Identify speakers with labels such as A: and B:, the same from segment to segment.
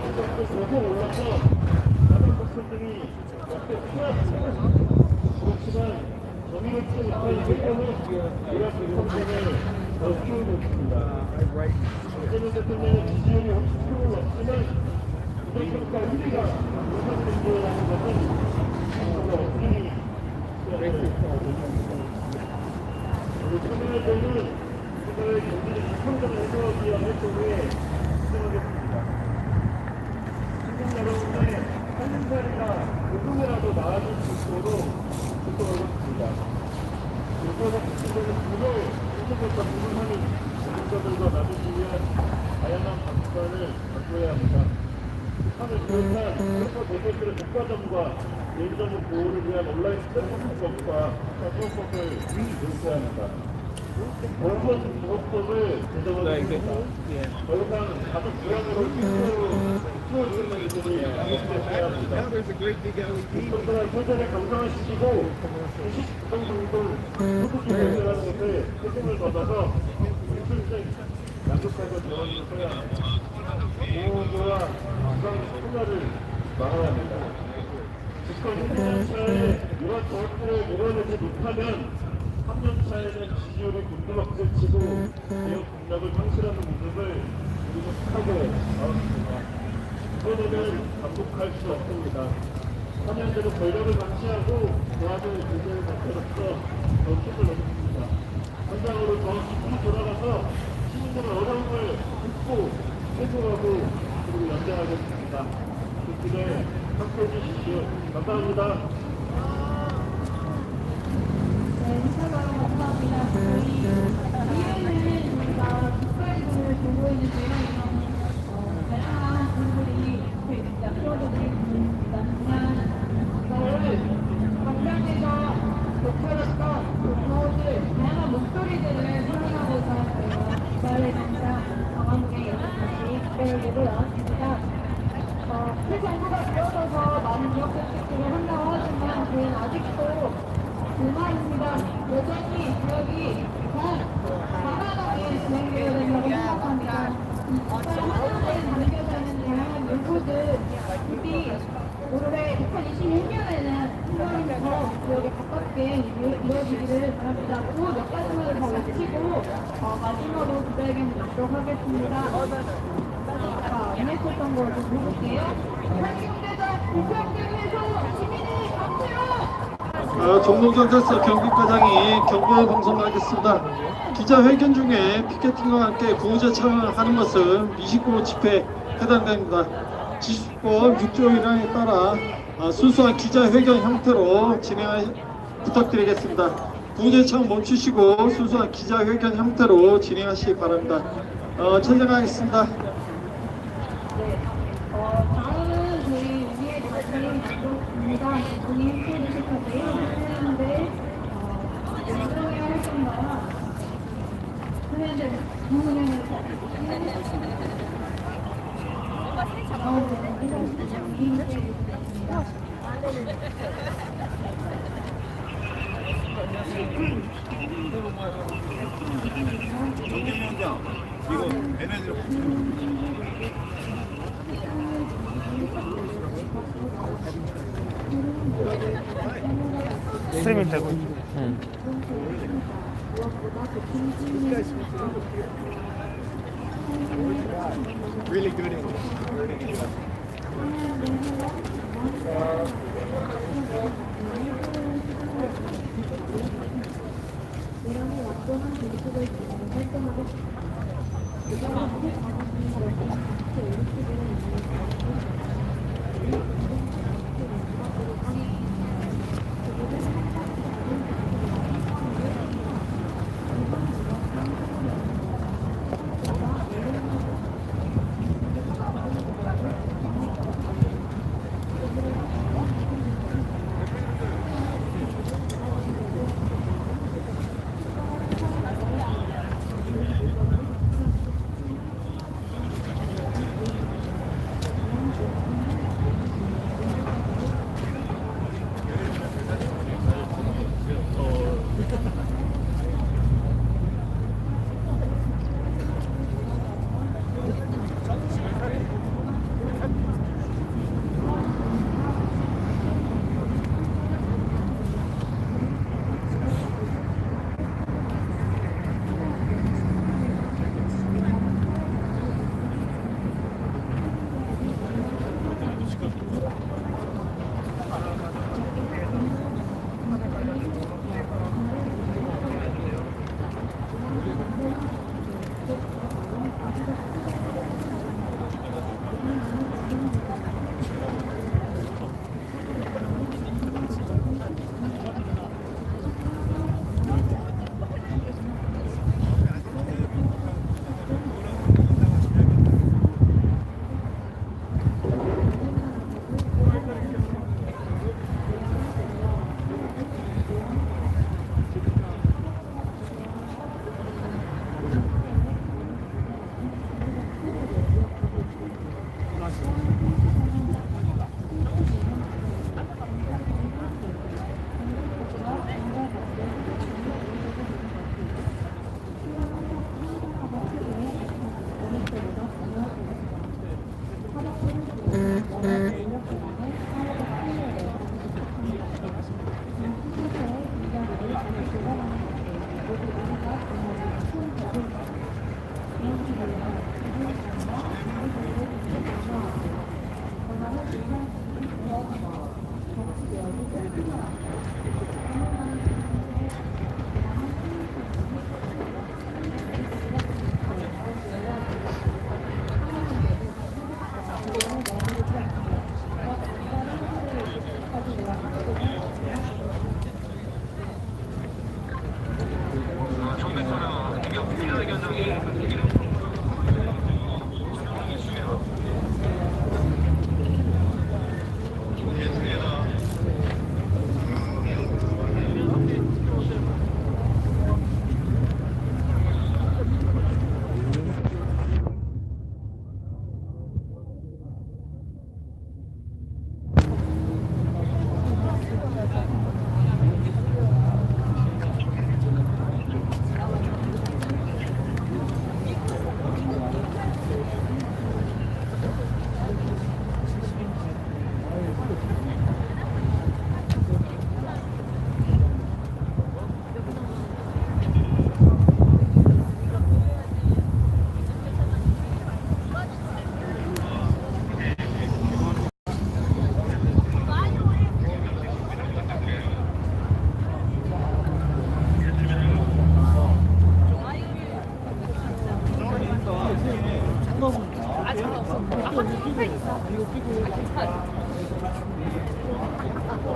A: 계속 올라서 다른 것들이 옆에 피하고 그렇지만 정의를 치 못한 세권은 우리가 대통령을 더 키우고 있습니다. 이재명 대통령의 지지율이 훨씬 높지만 부정평가 1위가 우선된다는 것은 정말 어린이 우리 참여연대는 그들의 경기를 비평정을 해소하기 위한 활동에 진행하겠습니다. 시민 여러분의 삶자리가 조금이라도 나아질 수 있도록 활동하겠습니다. 요새는 국민들은 부를 인식과 부분하는 국민들과 나누기 위한 다양한 방법을 바꿔야 합니다. 북한을 비롯한 세계 대표들의 독과점과 개인정보 보호를 위한 온라인 플랫폼법과 사법법을 도입해야 합니다. 법원 보호법을 제정하겠습니다. 더 이상 가족 불안으로 실제로 키워주는 일들이 계속돼야 합니다. 국민들은 표정을 강성화시키고 주식부동등등 소득이 발생하는 것에 책임을 받아서 실질적 양극화가 들어가야 합니다. 보호와 지방 참여를 막아야 합니다. 집권 1년차에 이런 정책을 밀어내지 못하면 3년차에는 지지율이 곤두박질 치고 개혁 공약을 상실하는 모습을 우리는 크게 나왔습니다. 이번에는 반복할 수 없습니다. 3년대로 권력을 방치하고 조합을 제재를 상태로서 더 힘을 얻습니다. 현장으로 더 깊이 돌아가서 시민들의 어려움을 듣고 해소하고 그리고 연대하겠습니다. 그 길에 함께해 주십시오. 감사합니다.
B: 네, 인사가 감사합니다. 저희 이후에는 저희가 국가이동을 보고 있는데요. 다양한 분들이 약속을 드리겠습니다. 저를 광장에서 목표로서 모두 다양한 목소리들을 사용하고서 저희가 국가를 당장 강화문에 여기까지 기대를 나왔습니다. 새 정부가 들어서서 많은 지역 정책들을 한다고 하지만 저희는 아직도 불만입니다. 여전히 지역이 가난하게 진행되어야 된다고 생각합니다. 하나에 담겨져 있는 다양한 요구들이 올해 2026년에는 한번더 지역에 가깝게 이루어지기를 바랍니다. 또 몇 가지만 더 외치고 마지막으로 기자회견을 갖도록 하겠습니다. 안냈었던 거 좀 볼게요. 한국대전 불평등에서 시민의 강제로
C: 종로경찰서 경비과장이 경고 방송하겠습니다. 기자회견 중에 피켓팅과 함께 구호제 참여하는 것은 미식고 집회에 해당됩니다. 지식법 6조 1항에 따라 순수한 기자회견 형태로 진행 부탁드리겠습니다. 구호제 참여 멈추시고 순수한 기자회견 형태로 진행하시기 바랍니다. 촬영하겠습니다.
B: 다음은 저희 위에 대표님 감독입니다. 본인 함께해 주실 건데요. 그런데 연정의 활동과 그런데 부문을
D: 정경위원장 이거 에너지로
E: 스트리밍 되고
D: really good English.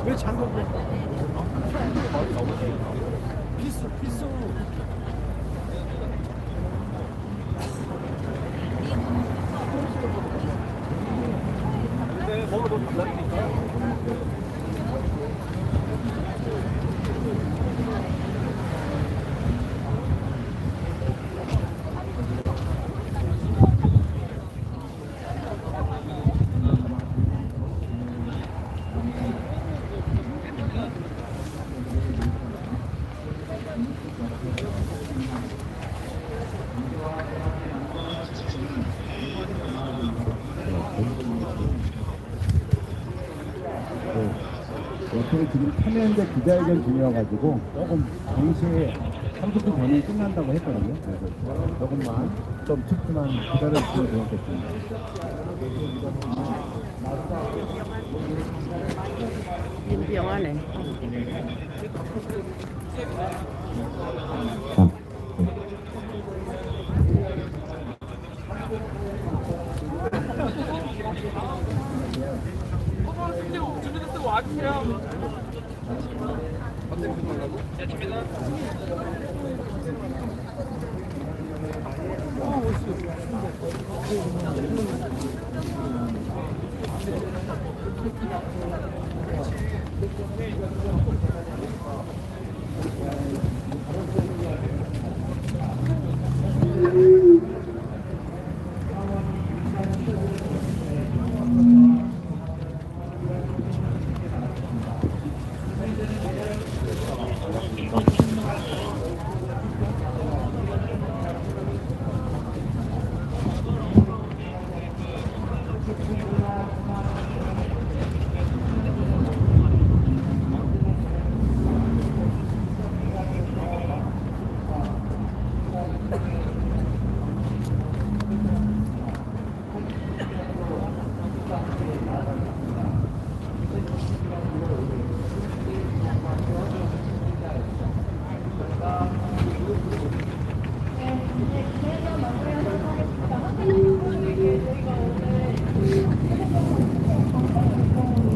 C: 왜 장갑을? 필수. 근데 뭐가 너무 달라지니까.
E: 어떻게 지금 참여연대 기자회견 중이어가지고 조금 동시에 30분 전에 끝난다고 했거든요. 그래서 조금만 좀 춥지만 기다려주시면 좋겠습니다.
F: 민병하네.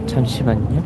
F: 잠시만요.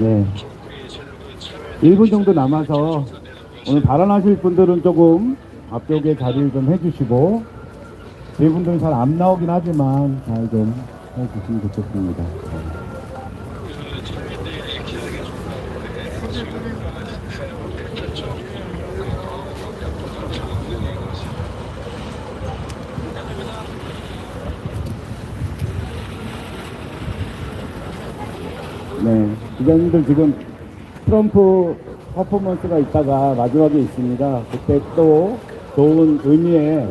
E: 네. 1분 정도 남아서 오늘 발언하실 분들은 조금 앞쪽에 자리를 좀 해주시고 네 분들은 잘 안 나오긴 하지만 잘 좀 해주시면 좋겠습니다. 네, 기자님들 지금 트럼프 퍼포먼스가 있다가 마지막에 있습니다. 그때 또 좋은 의미의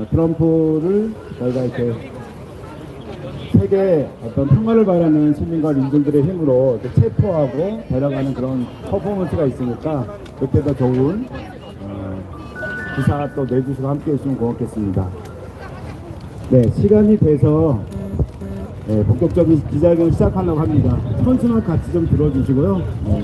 E: 트럼프를 저희가 이렇게 세계 어떤 평화를 바라는 시민과 민중들의 힘으로 이렇게 체포하고 데려가는 그런 퍼포먼스가 있으니까 그때 더 좋은 기사 또 내주시고 함께 해주시면 고맙겠습니다. 네, 시간이 돼서 본격적인 기자회견을 시작하려고 합니다. 선수만 같이 좀 들어주시고요. 네.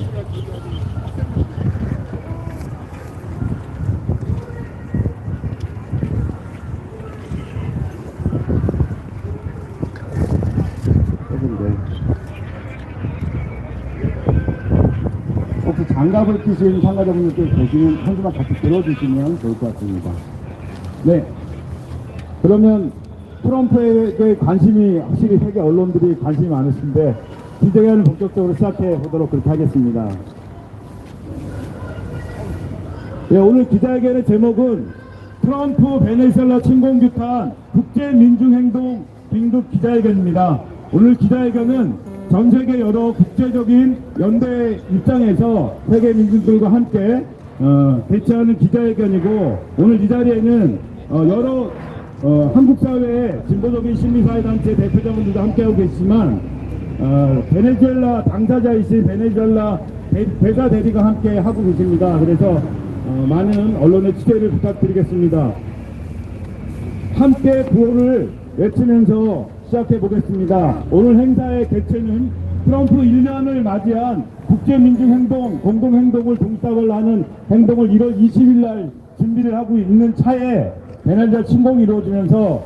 E: 혹시 장갑을 끼신 참가자분들 계시면 선수만 같이 들어주시면 좋을 것 같습니다. 네. 그러면 트럼프에 관심이 확실히 세계 언론들이 관심이 많으신데 기자회견을 본격적으로 시작해 보도록 그렇게 하겠습니다. 네, 오늘 기자회견의 제목은 트럼프 베네수엘라 침공 규탄 국제민중행동 긴급 기자회견입니다. 오늘 기자회견은 전 세계 여러 국제적인 연대 입장에서 세계 민중들과 함께 개최하는 기자회견이고, 오늘 이 자리에는 여러 한국 사회의 진보적인 시민사회단체 대표자분들도 함께하고 계시지만 베네수엘라 당사자이신 베네수엘라 대사 대리가 함께 하고 계십니다. 그래서 많은 언론의 취재를 부탁드리겠습니다. 함께 구호를 외치면서 시작해 보겠습니다. 오늘 행사의 개최는 트럼프 1년을 맞이한 국제민중행동 공동행동을 동참을 하는 행동을 1월 20일 날 준비를 하고 있는 차에 베네수엘라 침공이 이루어지면서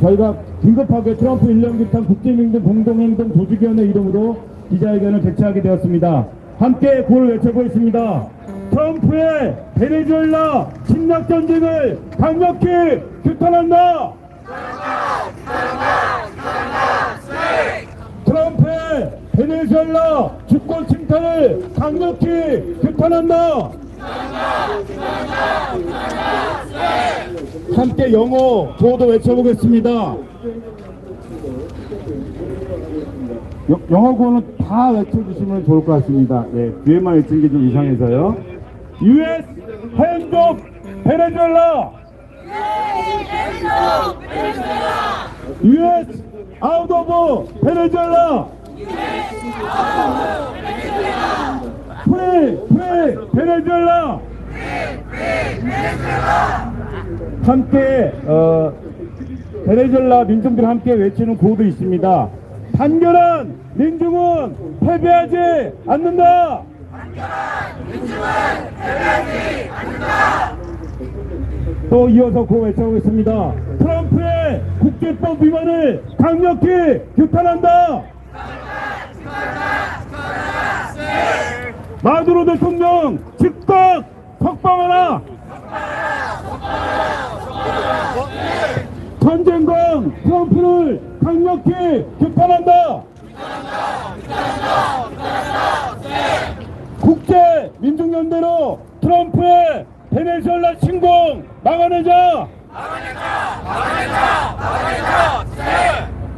E: 저희가 긴급하게 트럼프 1년 규탄 국제민중 공동행동 조직위원회 이름으로 기자회견을 개최하게 되었습니다. 함께 구호를 외쳐보겠습니다. 트럼프의 베네수엘라 침략 전쟁을 강력히 규탄한다. 트럼프의 베네수엘라 주권 침탈을 강력히 규탄한다. 함께 영어 구호도 외쳐보겠습니다. 영어 구호는 다 외쳐주시면 좋을 것 같습니다. 예, 뒤에만 외치는 게 좀 이상해서요. US hands up 베네수엘라. US out of 베네수엘라. 프리 베네수엘라. 함께 베네수엘라 민중들 함께 외치는 구호도 있습니다. 단결한 민중은 패배하지 않는다. 또 이어서 구호 외쳐보겠습니다. 트럼프의 국제법 위반을 강력히 규탄한다. 마두로 대통령 즉각 석방하라. 전쟁광 트럼프를 강력히 규탄한다. 국제민중연대로 트럼프의 베네수엘라 침공 막아내자.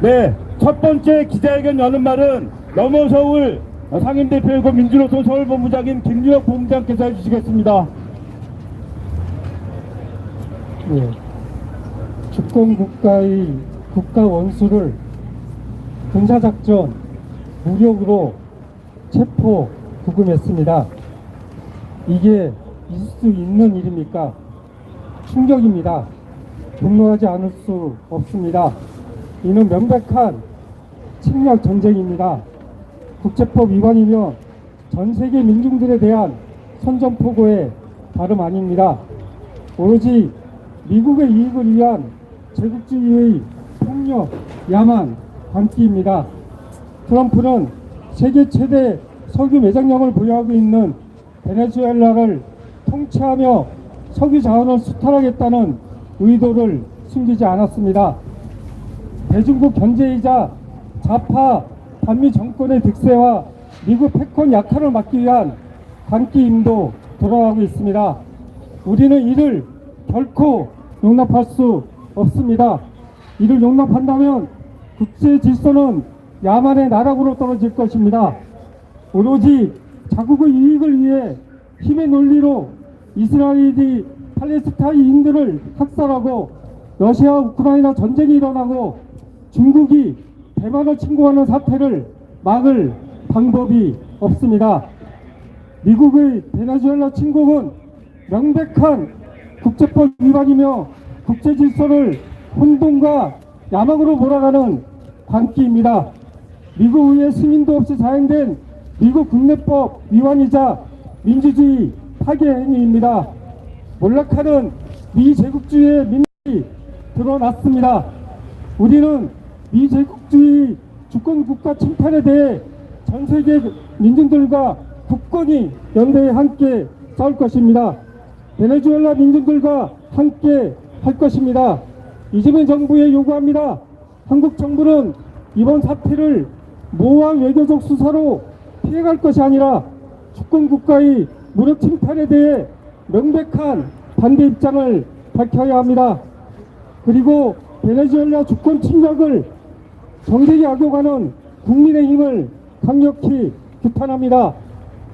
E: 네, 첫 번째 기자회견 여는 말은 넘어서울 상임대표이고 민주노총 서울본부장인 김유혁 본부장께서 해주시겠습니다.
G: 네, 주권국가의 국가 원수를 군사작전 무력으로 체포 구금했습니다. 이게 있을 수 있는 일입니까? 충격입니다. 분노하지 않을 수 없습니다. 이는 명백한 침략 전쟁입니다. 국제법 위반이며 전 세계 민중들에 대한 선전포고에 다름 아닙니다. 오로지 미국의 이익을 위한 제국주의의 폭력, 야만, 광기입니다. 트럼프는 세계 최대 석유 매장량을 보유하고 있는 베네수엘라를 통치하며 석유 자원을 수탈하겠다는 의도를 숨기지 않았습니다. 대중국 견제이자 좌파 반미 정권의 득세와 미국 패권 약화를 막기 위한 광기임도 돌아가고 있습니다. 우리는 이를 결코 용납할 수 없습니다. 이를 용납한다면 국제 질서는 야만의 나락으로 떨어질 것입니다. 오로지 자국의 이익을 위해 힘의 논리로 이스라엘이 팔레스타인들을 학살하고 러시아 우크라이나 전쟁이 일어나고 중국이 대만을 침공하는 사태를 막을 방법이 없습니다. 미국의 베네수엘라 침공은 명백한 국제법 위반이며 국제 질서를 혼돈과 야망으로 몰아가는 광기입니다. 미국 의회 승인도 없이 자행된 미국 국내법 위반이자 민주주의 파괴 행위입니다. 몰락하는 미제국주의의 민낯이 드러났습니다. 우리는 미제국주의 주권국가 침탈에 대해 전 세계 민중들과 국권이 연대해 함께 싸울 것입니다. 베네수엘라 민중들과 함께 할 것입니다. 이재명 정부에 요구합니다. 한국 정부는 이번 사태를 모호한 외교적 수사로 피해갈 것이 아니라 주권국가의 무력 침탈에 대해 명백한 반대 입장을 밝혀야 합니다. 그리고 베네수엘라 주권 침략을 정색에 악용하는 국민의힘을 강력히 규탄합니다.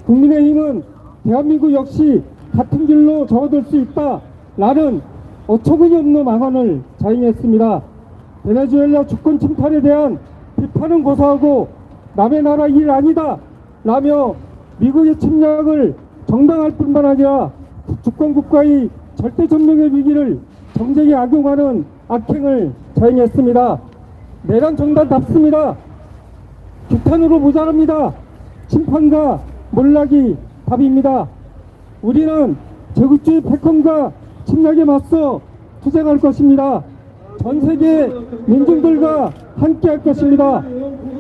G: 국민의힘은 대한민국 역시 같은 길로 접어들 수 있다라는 어처구니 없는 망언을 자행했습니다. 베네수엘라 주권 침탈에 대한 비판은 고사하고 남의 나라 일 아니다 라며 미국의 침략을 정당할 뿐만 아니라 주권국가의 절대점령의 위기를 정쟁에 악용하는 악행을 자행했습니다. 내란 정당답습니다. 규탄으로 모자랍니다. 심판과 몰락이 답입니다. 우리는 제국주의 패권과 침략에 맞서 투쟁할 것입니다. 전 세계 민중들과 함께 할 것입니다.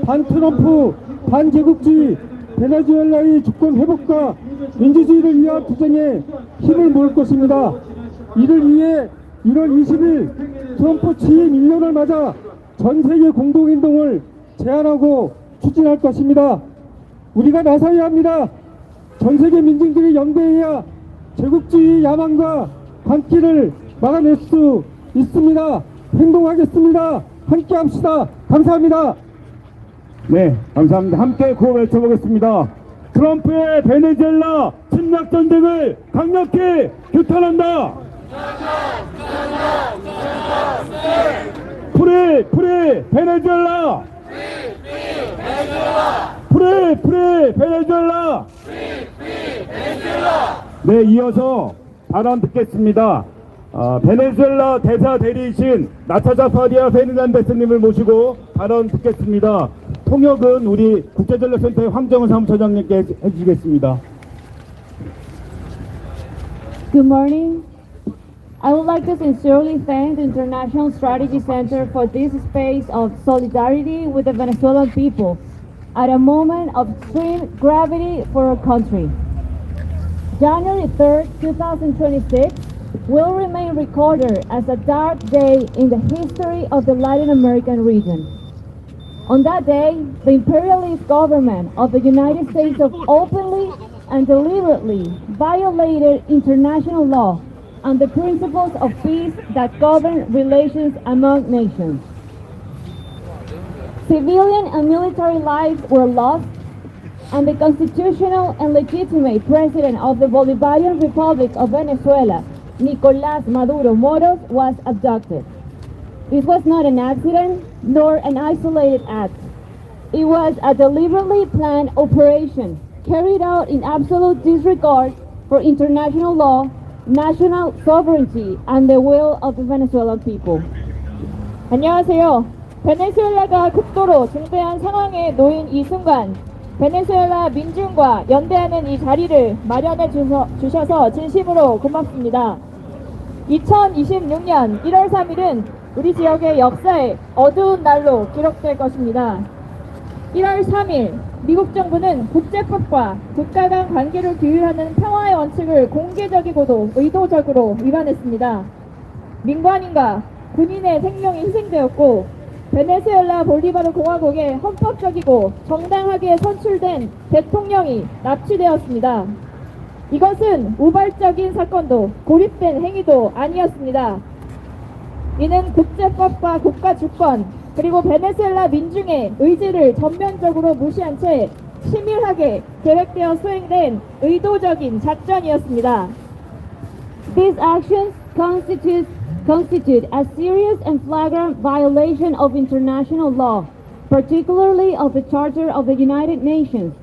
G: 반트럼프, 반제국주의, 베네수엘라의 주권 회복과 민주주의를 위한 투쟁에 힘을 모을 것입니다. 이를 위해 1월 20일 트럼프 취임 1년을 맞아 전 세계 공동행동을 제안하고 추진할 것입니다. 우리가 나서야 합니다. 전 세계 민중들이 연대해야 제국주의 야망과 광기를 막아낼 수 있습니다. 행동하겠습니다. 함께 합시다. 감사합니다.
E: 네, 감사합니다. 함께 구호 외쳐보겠습니다. 트럼프의 베네수엘라 침략 전쟁을 강력히 규탄한다. 프리 베네수엘라. 프리 베네수엘라. 네, 이어서 발언 듣겠습니다. 베네수엘라 대사 대리이신 나타샤 파리아 페르난데스님을 모시고 발언 듣겠습니다. 통역은 우리 국제전략센터의 황정은 사무처장님께 해주시겠습니다.
H: Good morning. I would like to sincerely thank the International Strategy Center for this space of solidarity with the Venezuelan people at a moment of extreme gravity for our country. January 3rd, 2026 will remain recorded as a dark day in the history of the Latin American region. On that day, the imperialist government of the United States openly and deliberately violated international law and the principles of peace that govern relations among nations. Civilian and military lives were lost, and the constitutional and legitimate president of the Bolivarian Republic of Venezuela, Nicolás Maduro Moros, was abducted. This was not an accident nor an isolated act. It was a deliberately planned operation carried out in absolute disregard for international law, national sovereignty, and the will of the Venezuelan people.
B: 안녕하세요. 베네수엘라가 극도로 중대한 상황에 놓인 이 순간 베네수엘라 민중과 연대하는 이 자리를 마련해 주셔서 진심으로 고맙습니다. 2026년 1월 3일은 우리 지역의 역사에 어두운 날로 기록될 것입니다. 1월 3일 미국 정부는 국제법과 국가 간 관계를 규율하는 평화의 원칙을 공개적이고도 의도적으로 위반했습니다. 민간인과 군인의 생명이 희생되었고 베네수엘라 볼리바르 공화국의 헌법적이고 정당하게 선출된 대통령이 납치되었습니다. 이것은 우발적인 사건도 고립된 행위도 아니었습니다. 이는 국제법과 국가 주권, 그리고 베네수엘라 민중의 의지를 전면적으로 무시한 채 치밀하게 계획되어 수행된 의도적인 작전이었습니다.
H: These actions constitute a serious and flagrant violation of international law, particularly of the Charter of the United Nations,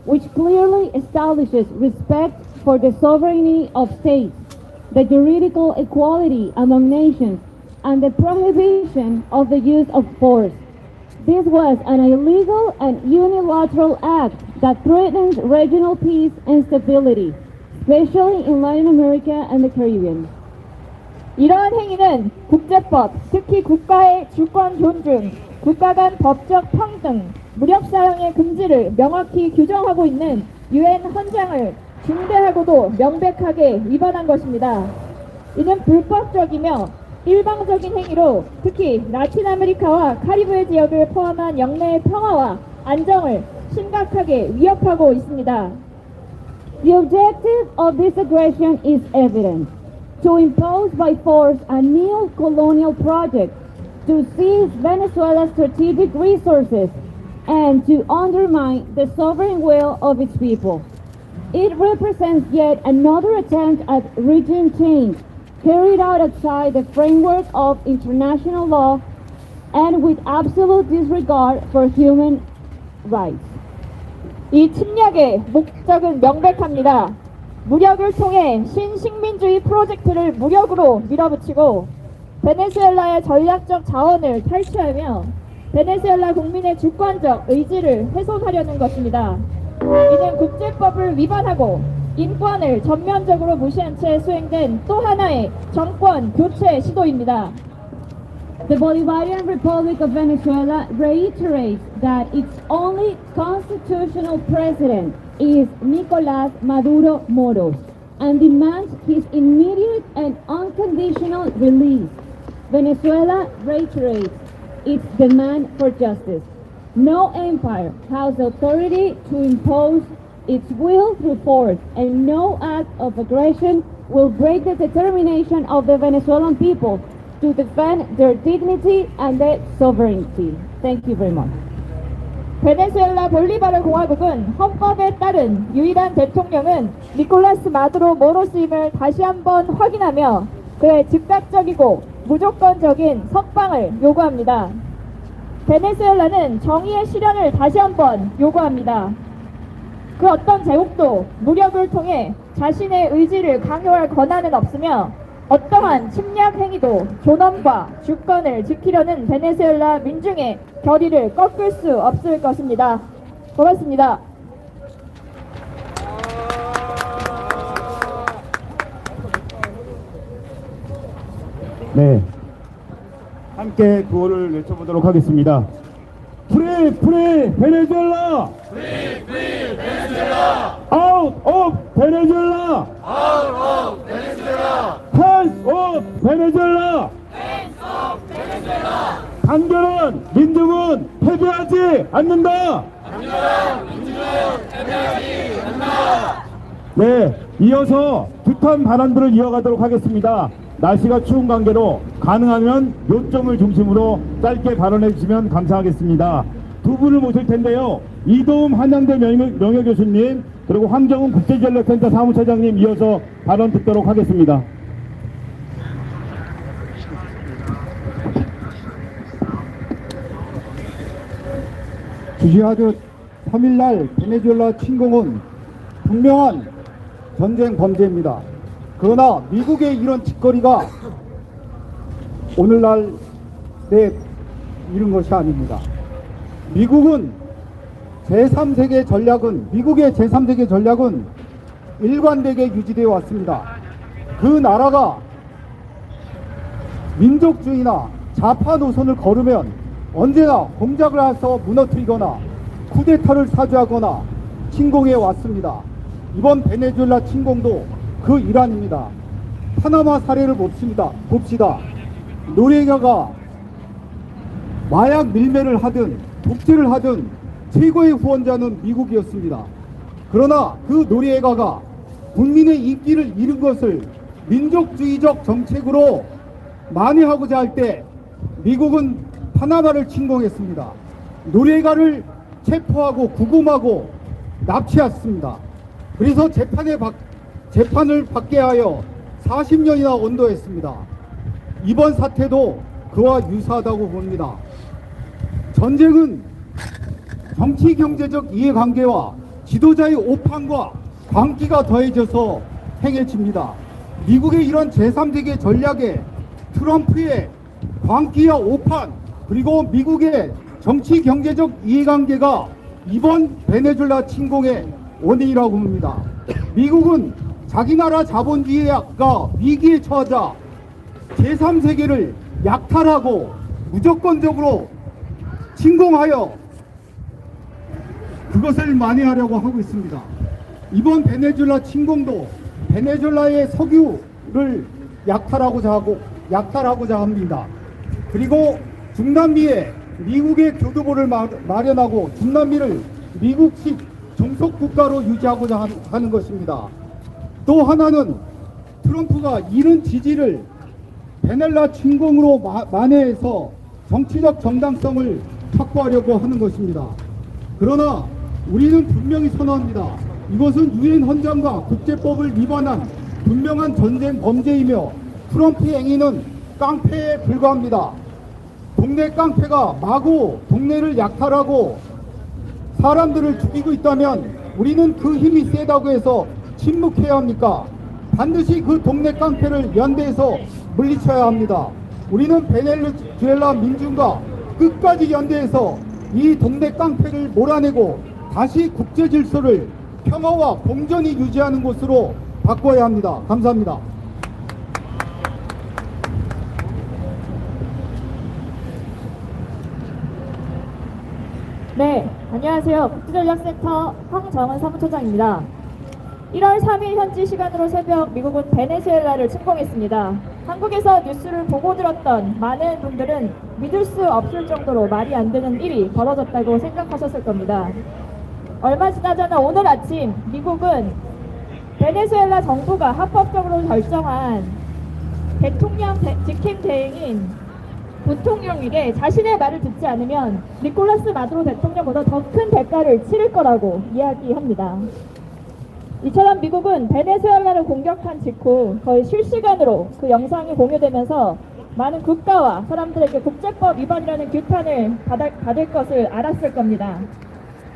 H: which clearly establishes respect for the sovereignty of states, the juridical equality among nations, and the prohibition of the use of force. This was an illegal and unilateral act that threatened regional peace and stability, especially in Latin America and the Caribbean.
B: 이러한 행위는 국제법, 특히 국가의 주권 존중, 국가 간 법적 평등, 무력 사용의 금지를 명확히 규정하고 있는 유엔 헌장을 중대하고도 명백하게 위반한 것입니다. 이는 불법적이며 일방적인 행위로 특히 라틴 아메리카와 카리브해 지역을 포함한 영내의 평화와 안정을 심각하게 위협하고 있습니다.
H: The objective of this aggression is evident: to impose by force a neo-colonial project, to seize Venezuela's strategic resources, and to undermine the sovereign will of its people. It represents yet another attempt at regime change, carried out outside the framework of international law and with absolute disregard for human rights.
B: 이 침략의 목적은 명백합니다. 무력을 통해 신식민주의 프로젝트를 무력으로 밀어붙이고 베네수엘라의 전략적 자원을 탈취하며 베네수엘라 국민의 주권적 의지를 훼손하려는 것입니다. 이는 국제법을 위반하고 인권을 전면적으로 무시한 채 수행된 또 하나의 정권 교체 시도입니다.
H: The Bolivarian Republic of Venezuela reiterates that its only constitutional president is Nicolás Maduro Moros and demands his immediate and unconditional release. Venezuela reiterates its demand for justice. No empire has authority to impose its will through force, and no act of aggression will break the determination of the Venezuelan people to defend their dignity and their sovereignty. Thank you very much.
B: 베네수엘라 볼리바르 공화국은 헌법에 따른 유일한 대통령은 니콜라스 마두로 모로스임을 다시 한번 확인하며 그의 즉각적이고 무조건적인 석방을 요구합니다. 베네수엘라는 정의의 실현을 다시 한번 요구합니다. 그 어떤 제국도 무력을 통해 자신의 의지를 강요할 권한은 없으며 어떠한 침략 행위도 존엄과 주권을 지키려는 베네수엘라 민중의 결의를 꺾을 수 없을 것입니다. 고맙습니다.
E: 네, 함께 구호를 외쳐보도록 하겠습니다. 프리 프리 베네수엘라! 프리 프리 베네수엘라! 아웃 오브 베네수엘라! 아웃 오브 베네수엘라! hands off 베네수엘라! hands off 베네수엘라! 단결한 민중은 패배하지 않는다! 단결한 민중은 패배하지 않는다! 네, 이어서 두탄 발언들을 이어가도록 하겠습니다. 날씨가 추운 관계로 가능하면 요점을 중심으로 짧게 발언해 주시면 감사하겠습니다. 두 분을 모실 텐데요. 이도움 한양대 명예교수님 그리고 황정훈 국제전략센터 사무처장님 이어서 발언 듣도록 하겠습니다.
G: 주시하듯 3일날 베네수엘라 침공은 분명한 전쟁 범죄입니다. 그러나 미국의 이런 짓거리가 오늘날에 이른 것이 아닙니다. 미국의 제3세계 전략은 일관되게 유지되어 왔습니다. 그 나라가 민족주의나 좌파 노선을 걸으면 언제나 공작을 해서 무너뜨리거나 쿠데타를 사주하거나 침공해 왔습니다. 이번 베네수엘라 침공도 그 일환입니다. 파나마 사례를 봅시다. 노르웨이아가 마약 밀매를 하든 독재를 하든 최고의 후원자는 미국이었습니다. 그러나 그 노르웨이아가 국민의 인기를 잃은 것을 민족주의적 정책으로 만회하고자 할 때 미국은 파나마를 침공했습니다. 노리에가를 체포하고 구금하고 납치했습니다. 그래서 재판을 받게 하여 40년이나 언도했습니다. 이번 사태도 그와 유사하다고 봅니다. 전쟁은 정치 경제적 이해관계와 지도자의 오판과 광기가 더해져서 행해집니다. 미국의 이런 제3세계 전략에 트럼프의 광기와 오판 그리고 미국의 정치 경제적 이해관계가 이번 베네수엘라 침공의 원인이라고 봅니다. 미국은 자기 나라 자본주의가 위기에 처하자 제3세계를 약탈하고 무조건적으로 침공하여 그것을 만회하려고 하고 있습니다. 이번 베네수엘라 침공도 베네수엘라의 석유를 약탈하고자 합니다. 그리고 중남미에 미국의 교두보를 마련하고 중남미를 미국식 종속국가로 유지하고자 하는 것입니다. 또 하나는 트럼프가 이른 지지를 베넬라 침공으로 만회해서 정치적 정당성을 확보하려고 하는 것입니다. 그러나 우리는 분명히 선언합니다. 이것은 유엔 헌장과 국제법을 위반한 분명한 전쟁 범죄이며 트럼프의 행위는 깡패에 불과합니다. 동네 깡패가 마구 동네를 약탈하고 사람들을 죽이고 있다면 우리는 그 힘이 세다고 해서 침묵해야 합니까? 반드시 그 동네 깡패를 연대해서 물리쳐야 합니다. 우리는 베네수엘라 민중과 끝까지 연대해서 이 동네 깡패를 몰아내고 다시 국제 질서를 평화와 공존이 유지하는 곳으로 바꿔야 합니다. 감사합니다.
B: 네, 안녕하세요. 국제전략센터 황정은 사무처장입니다. 1월 3일 현지 시간으로 새벽 미국은 베네수엘라를 침공했습니다. 한국에서 뉴스를 보고 들었던 많은 분들은 믿을 수 없을 정도로 말이 안 되는 일이 벌어졌다고 생각하셨을 겁니다. 얼마 지나지 않아 오늘 아침 미국은 베네수엘라 정부가 합법적으로 결정한 대통령 직행 대행인 부통령에게 자신의 말을 듣지 않으면 니콜라스 마두로 대통령보다 더 큰 대가를 치를 거라고 이야기합니다. 이처럼 미국은 베네수엘라를 공격한 직후 거의 실시간으로 그 영상이 공유되면서 많은 국가와 사람들에게 국제법 위반이라는 규탄을 받을 것을 알았을 겁니다.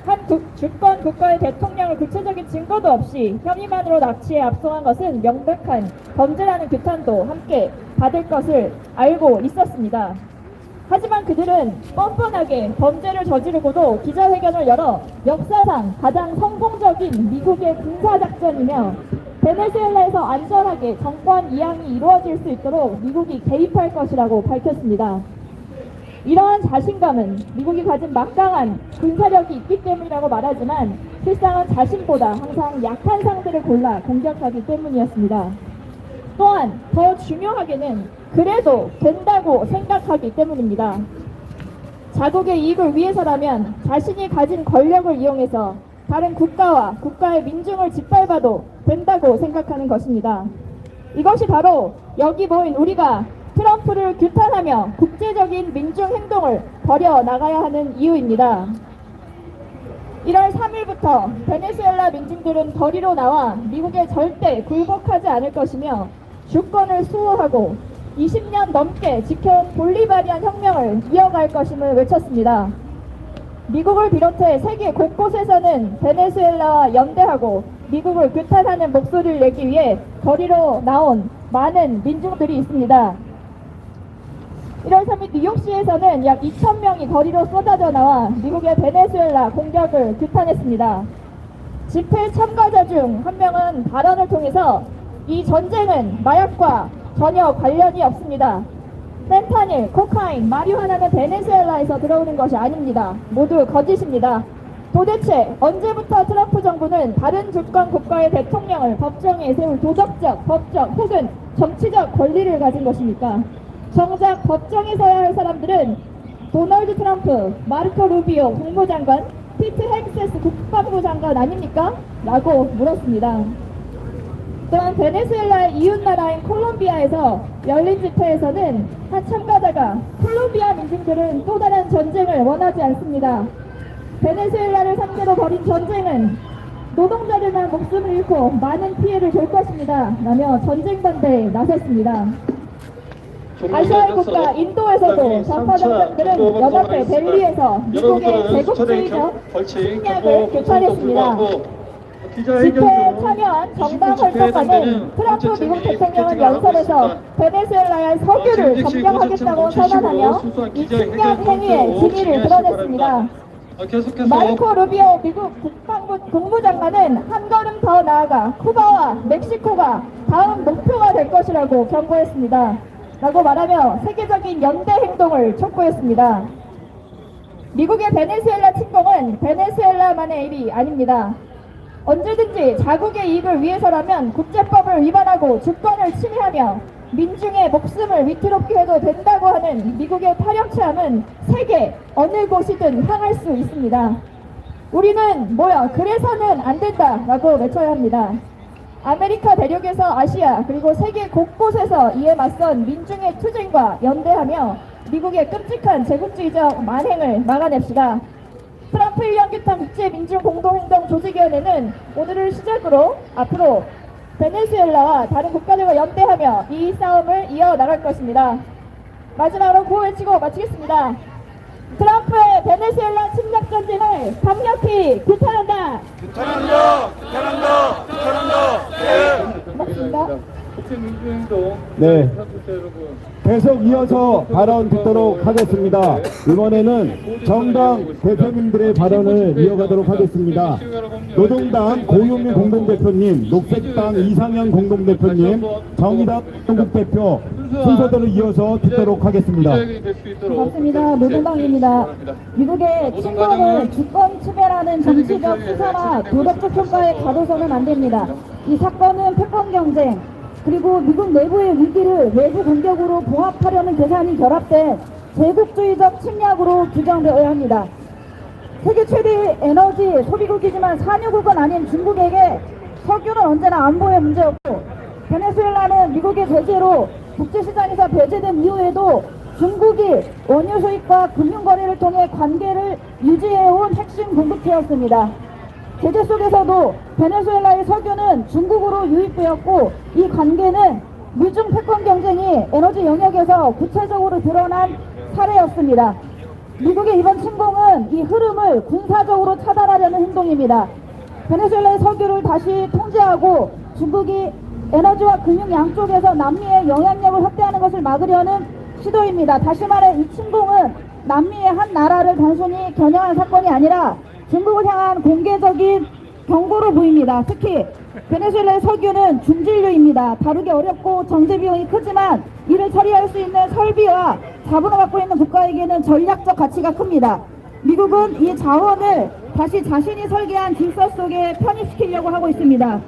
B: 한 주권 국가의 대통령을 구체적인 증거도 없이 혐의만으로 납치에 압송한 것은 명백한 범죄라는 규탄도 함께 받을 것을 알고 있었습니다. 하지만 그들은 뻔뻔하게 범죄를 저지르고도 기자회견을 열어 역사상 가장 성공적인 미국의 군사작전이며 베네수엘라에서 안전하게 정권 이양이 이루어질 수 있도록 미국이 개입할 것이라고 밝혔습니다. 이러한 자신감은 미국이 가진 막강한 군사력이 있기 때문이라고 말하지만 실상은 자신보다 항상 약한 상대를 골라 공격하기 때문이었습니다. 또한 더 중요하게는 그래도 된다고 생각하기 때문입니다. 자국의 이익을 위해서라면 자신이 가진 권력을 이용해서 다른 국가와 국가의 민중을 짓밟아도 된다고 생각하는 것입니다. 이것이 바로 여기 모인 우리가 트럼프를 규탄하며 국제적인 민중 행동을 벌여나가야 하는 이유입니다. 1월 3일부터 베네수엘라 민중들은 거리로 나와 미국에 절대 굴복하지 않을 것이며 주권을 수호하고 20년 넘게 지켜온 볼리바리안 혁명을 이어갈 것임을 외쳤습니다. 미국을 비롯해 세계 곳곳에서는 베네수엘라와 연대하고 미국을 규탄하는 목소리를 내기 위해 거리로 나온 많은 민중들이 있습니다. 1월 3일 뉴욕시에서는 약 2,000명이 거리로 쏟아져 나와 미국의 베네수엘라 공격을 규탄했습니다. 집회 참가자 중 한 명은 발언을 통해서 이 전쟁은 마약과 전혀 관련이 없습니다. 펜타닐, 코카인, 마리화나는 베네수엘라에서 들어오는 것이 아닙니다. 모두 거짓입니다. 도대체 언제부터 트럼프 정부는 다른 주권 국가의 대통령을 법정에 세울 도덕적, 법적 혹은 정치적 권리를 가진 것입니까? 정작 법정에 서야 할 사람들은 도널드 트럼프, 마르코 루비오 국무장관, 피트 헬그세스 국방부 장관 아닙니까? 라고 물었습니다. 또한 베네수엘라의 이웃나라인 콜롬비아에서 열린 집회에서는 한 참가자가 콜롬비아 민중들은 또 다른 전쟁을 원하지 않습니다. 베네수엘라를 상대로 벌인 전쟁은 노동자들만 목숨을 잃고 많은 피해를 줄 것입니다. 라며 전쟁 반대에 나섰습니다. 아시아의 국가 인도에서도 좌파 정당들은 연합회 델리에서 미국의 제국주의적 침략을 규탄했습니다. 집회에 참여한 정당 활동가는 트럼프 미국 대통령은 연설에서 베네수엘라의 석유를 점령하겠다고 선언하며 이 침략 행위의 진위를 드러냈습니다. 마르코 루비오 미국 국무장관은 한 걸음 더 나아가 쿠바와 멕시코가 다음 목표가 될 것이라고 경고했습니다. 라고 말하며 세계적인 연대 행동을 촉구했습니다. 미국의 베네수엘라 침공은 베네수엘라만의 일이 아닙니다. 언제든지 자국의 이익을 위해서라면 국제법을 위반하고 주권을 침해하며 민중의 목숨을 위태롭게 해도 된다고 하는 미국의 파렴치함은 세계 어느 곳이든 향할 수 있습니다. 우리는 그래서는 안 된다 라고 외쳐야 합니다. 아메리카 대륙에서 아시아 그리고 세계 곳곳에서 이에 맞선 민중의 투쟁과 연대하며 미국의 끔찍한 제국주의적 만행을 막아냅시다. 트럼프 1년 규탄 국제민중공동행동 조직위원회는 오늘을 시작으로 앞으로 베네수엘라와 다른 국가들과 연대하며 이 싸움을 이어나갈 것입니다. 마지막으로 구호 외치고 마치겠습니다. 트럼프의 베네수엘라 침략 전쟁을 강력히 규탄한다. 고맙습니다.
E: 네. 계속 이어서 발언 듣도록 하겠습니다. 이번에는 정당 대표님들의 발언을 이어가도록 하겠습니다. 노동당 고용미 공동대표님, 녹색당 이상현 공동대표님, 정의당 전국대표 순서대로 이어서 듣도록 하겠습니다.
B: 반갑습니다. 노동당입니다. 미국의 침공을 주권 침해라는 정치적 수사나 도덕적 평가에 가둬서는 안 됩니다. 이 사건은 패권 경쟁, 그리고 미국 내부의 위기를 외부 공격으로 봉합하려는 계산이 결합된 제국주의적 침략으로 규정되어야 합니다. 세계 최대의 에너지 소비국이지만 산유국은 아닌 중국에게 석유는 언제나 안보의 문제였고, 베네수엘라는 미국의 제재로 국제시장에서 배제된 이후에도 중국이 원유 수입과 금융거래를 통해 관계를 유지해온 핵심 공급체였습니다. 제재 속에서도 베네수엘라의 석유는 중국으로 유입되었고, 이 관계는 미중 패권 경쟁이 에너지 영역에서 구체적으로 드러난 사례였습니다. 미국의 이번 침공은 이 흐름을 군사적으로 차단하려는 행동입니다. 베네수엘라의 석유를 다시 통제하고 중국이 에너지와 금융 양쪽에서 남미의 영향력을 확대하는 것을 막으려는 시도입니다. 다시 말해 이 침공은 남미의 한 나라를 단순히 겨냥한 사건이 아니라 중국을 향한 공개적인 경고로 보입니다. 특히 베네수엘라의 석유는 중진류입니다. 다루기 어렵고 정제 비용이 크지만 이를 처리할 수 있는 설비와 자본을 갖고 있는 국가에게는 전략적 가치가 큽니다. 미국은 이 자원을 다시 자신이 설계한 질서 속에 편입시키려고 하고 있습니다.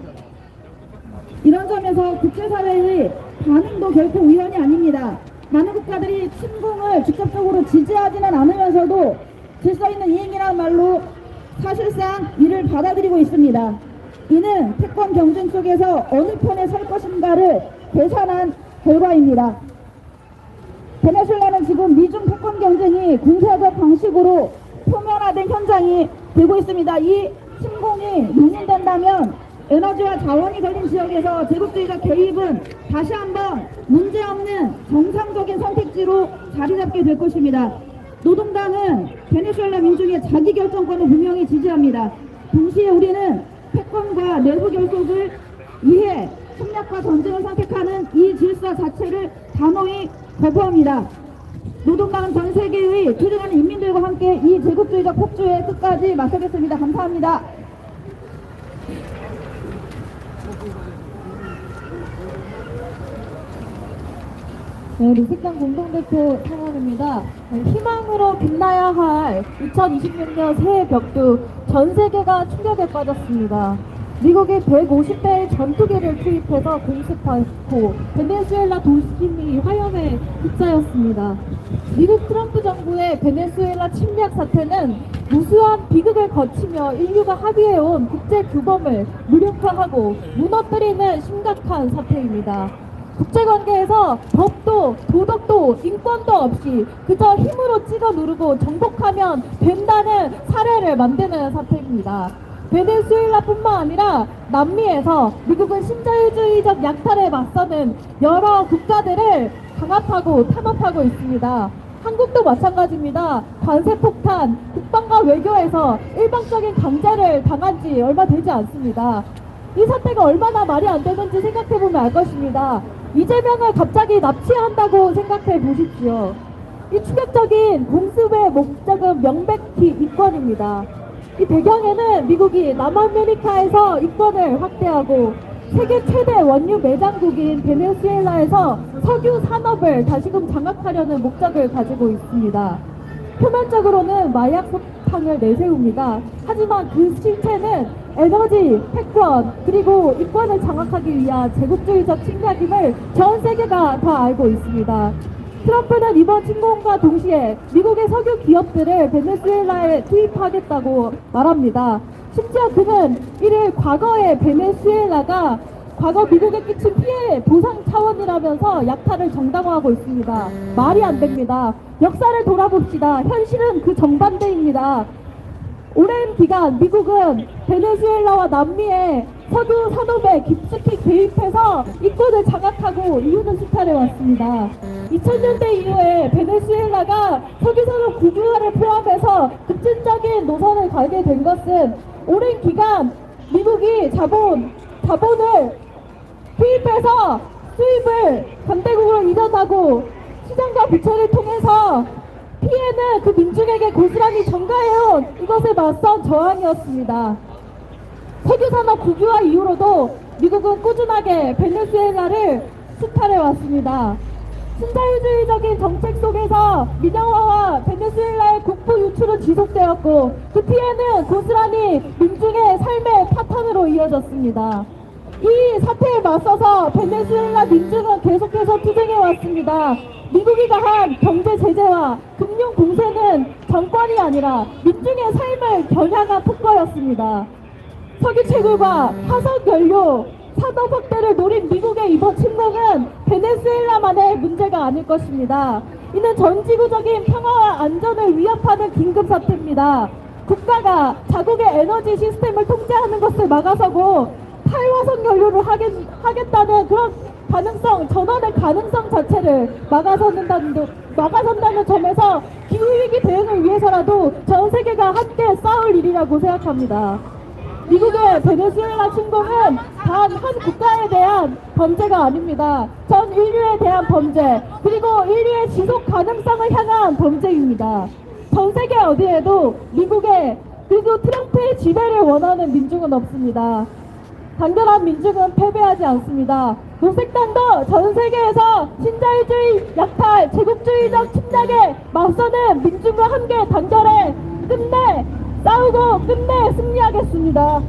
B: 이런 점에서 국제사회의 반응도 결코 우연이 아닙니다. 많은 국가들이 침공을 직접적으로 지지하지는 않으면서도 질서 있는 이행이라는 말로 사실상 이를 받아들이고 있습니다. 이는 패권 경쟁 속에서 어느 편에 설 것인가를 계산한 결과입니다. 베네수엘라는 지금 미중 패권 경쟁이 군사적 방식으로 표면화된 현장이 되고 있습니다. 이 침공이 용인된다면 에너지와 자원이 걸린 지역에서 제국주의적 개입은 다시 한번 문제없는 정상적인 선택지로 자리잡게 될 것입니다. 노동당은 베네수엘라 민중의 자기결정권을 분명히 지지합니다. 동시에 우리는 패권과 내부 결속을 위해 침략과 전쟁을 선택하는 이 질서 자체를 단호히 거부합니다. 노동당은 전 세계의 투쟁하는 인민들과 함께 이 제국주의적 폭주에 끝까지 맞서겠습니다. 감사합니다.
H: 네, 녹색당 공동대표 상원입니다. 희망으로 빛나야 할 2026년 새해 벽두 전 세계가 충격에 빠졌습니다. 미국이 150대의 전투기를 투입해서 공습하고 베네수엘라 도심이 화염에 휩싸였습니다.
B: 미국 트럼프 정부의 베네수엘라 침략 사태는 무수한 비극을 거치며 인류가 합의해온 국제 규범을 무력화하고 무너뜨리는 심각한 사태입니다. 국제관계에서 법도 도덕도 인권도 없이 그저 힘으로 찍어 누르고 정복하면 된다는 사례를 만드는 사태입니다. 베네수엘라뿐만 아니라 남미에서 미국은 신자유주의적 약탈에 맞서는 여러 국가들을 강압하고 탄압하고 있습니다. 한국도 마찬가지입니다. 관세폭탄, 국방과 외교에서 일방적인 강제를 당한 지 얼마 되지 않습니다. 이 사태가 얼마나 말이 안 되는지 생각해보면 알 것입니다. 이재명을 갑자기 납치한다고 생각해 보십시오. 이 충격적인 공습의 목적은 명백히 이권입니다. 이 배경에는 미국이 남아메리카에서 이권을 확대하고 세계 최대 원유 매장국인 베네수엘라에서 석유 산업을 다시금 장악하려는 목적을 가지고 있습니다. 표면적으로는 마약 석탄을 내세웁니다. 하지만 그 실체는 에너지, 패권, 그리고 이권을 장악하기 위한 제국주의적 침략임을 전 세계가 다 알고 있습니다. 트럼프는 이번 침공과 동시에 미국의 석유 기업들을 베네수엘라에 투입하겠다고 말합니다. 심지어 그는 이를 과거의 베네수엘라가 과거 미국에 끼친 피해 보상 차원이라면서 약탈을 정당화하고 있습니다. 말이 안 됩니다. 역사를 돌아봅시다. 현실은 그 정반대입니다. 오랜 기간 미국은 베네수엘라와 남미의 석유 산업에 깊숙이 개입해서 이권을 장악하고 이유는 수탈해 왔습니다. 2000년대 이후에 베네수엘라가 석유 산업 국유화를 포함해서 급진적인 노선을 가게 된 것은 오랜 기간 미국이 자본을 투입해서 수입을 강대국으로 이전하고 시장과 부채를 통해서 피해는 그 민중에게 고스란히 전가해온 이것에 맞선 저항이었습니다. 석유산업 국유화 이후로도 미국은 꾸준하게 베네수엘라를 수탈해왔습니다. 신자유주의적인 정책 속에서 민영화와 베네수엘라의 국부 유출은 지속되었고 그 피해는 고스란히 민중의 삶의 파탄으로 이어졌습니다. 이 사태에 맞서서 베네수엘라 민중은 계속해서 투쟁해왔습니다. 미국이 가한 경제 제재와 금융 공세는 정권이 아니라 민중의 삶을 겨냥한 폭거였습니다. 석유 채굴과 화석 연료 산업 확대를 노린 미국의 이번 침공은 베네수엘라만의 문제가 아닐 것입니다. 이는 전 지구적인 평화와 안전을 위협하는 긴급 사태입니다. 국가가 자국의 에너지 시스템을 통제하는 것을 막아서고 탈화석 연료를 하겠다는 그런 가능성, 전환의 가능성 자체를 막아선다는 점에서 기후위기 대응을 위해서라도 전 세계가 함께 싸울 일이라고 생각합니다. 미국의 베네수엘라 침공은 단 한 국가에 대한 범죄가 아닙니다. 전 인류에 대한 범죄, 그리고 인류의 지속 가능성을 향한 범죄입니다. 전 세계 어디에도 미국의 그리고 트럼프의 지배를 원하는 민중은 없습니다. 단결한 민중은 패배하지 않습니다. 녹색당도 전 세계에서 신자유주의 약탈, 제국주의적 침략에 맞서는 민중과 함께 단결해 끝내 싸우고 끝내 승리하겠습니다.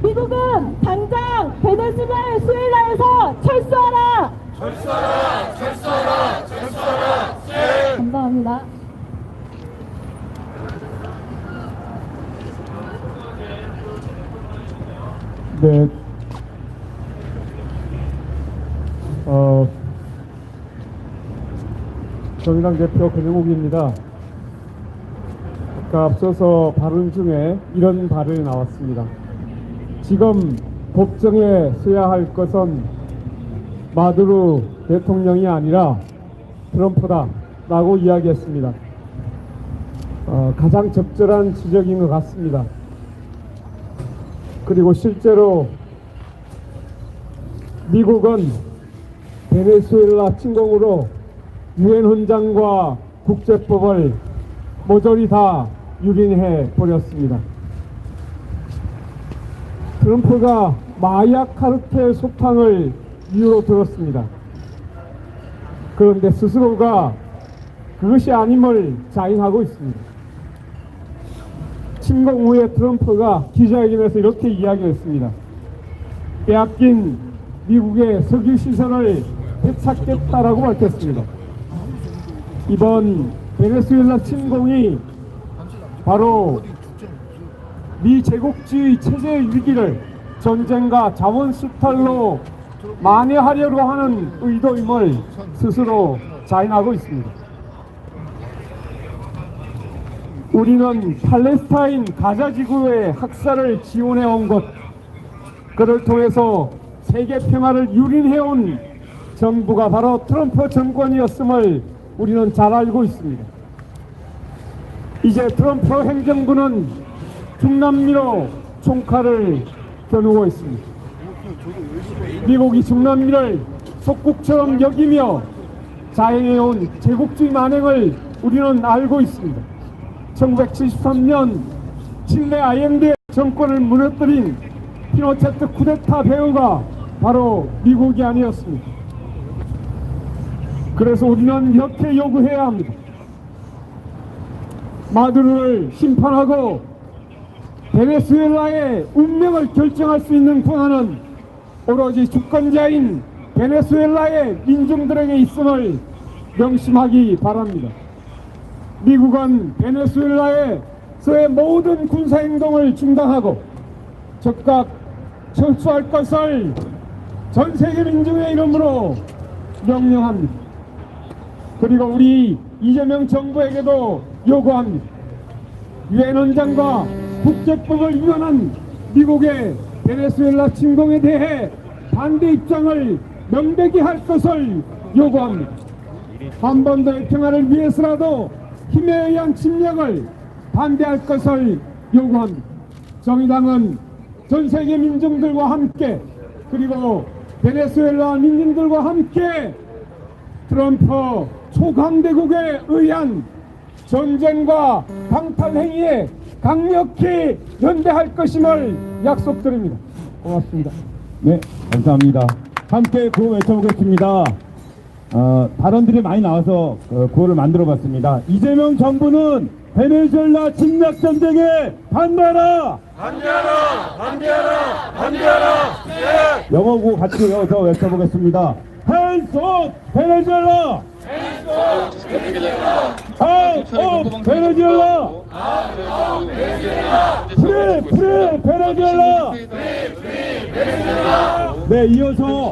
B: 미국은 당장 베네수엘라에서 철수하라! 철수하라! 철수하라! 철수하라! 네. 감사합니다.
E: 네. 정의당 대표 권영욱입니다. 아까 앞서서 발언 중에 이런 발언이 나왔습니다. 지금 법정에 서야 할 것은 마두로 대통령이 아니라 트럼프다 라고 이야기했습니다. 가장 적절한 지적인 것 같습니다. 그리고 실제로 미국은 베네수엘라 침공으로 유엔 헌장과 국제법을 모조리 다 유린해 버렸습니다. 트럼프가 마약 카르텔 소탕을 이유로 들었습니다. 그런데 스스로가 그것이 아님을 자인하고 있습니다. 침공 후에 트럼프가 기자회견에서 이렇게 이야기했습니다. 빼앗긴 미국의 석유 시설을 되찾겠다라고 밝혔습니다.
I: 이번 베네수엘라 침공이 바로 미 제국주의 체제의 위기를 전쟁과 자원 수탈로 만회하려고 하는 의도임을 스스로 자인하고 있습니다. 우리는 팔레스타인 가자 지구의 학살을 지원해 온 것, 그를 통해서 세계 평화를 유린해온 정부가 바로 트럼프 정권이었음을 우리는 잘 알고 있습니다. 이제 트럼프 행정부는 중남미로 총칼을 겨누고 있습니다. 미국이 중남미를 속국처럼 여기며 자행해온 제국주의 만행을 우리는 알고 있습니다. 1973년 칠레 아옌데 정권을 무너뜨린 피노체트 쿠데타 배후가 바로 미국이 아니었습니다. 그래서 우리는 이렇게 요구해야 합니다. 마두로를 심판하고 베네수엘라의 운명을 결정할 수 있는 권한은 오로지 주권자인 베네수엘라의 민중들에게 있음을 명심하기 바랍니다. 미국은 베네수엘라에서의 모든 군사행동을 중단하고 즉각 철수할 것을 전 세계 민중의 이름으로 명령합니다. 그리고 우리 이재명 정부에게도 요구합니다. 유엔 원장과 국제법을 위반한 미국의 베네수엘라 침공에 대해 반대 입장을 명백히 할 것을 요구합니다. 한반도의 평화를 위해서라도 힘에 의한 침략을 반대할 것을 요구합니다. 정의당은 전 세계 민중들과 함께 그리고 베네수엘라 민중들과 함께 트럼프 초강대국에 의한 전쟁과 강탈 행위에 강력히 연대할 것임을 약속드립니다. 고맙습니다.
E: 네, 감사합니다. 함께 구호 외쳐보겠습니다. 발언들이 많이 나와서 구호를 만들어봤습니다. 이재명 정부는 베네수엘라 침략 전쟁에 반대하라! 반대하라! 반대하라! 반대하라! 네. 영어 구호 같이 이어서 외쳐보겠습니다. Hands off Venezuela! Hands off Venezuela! Free, free Venezuela! 네, 이어서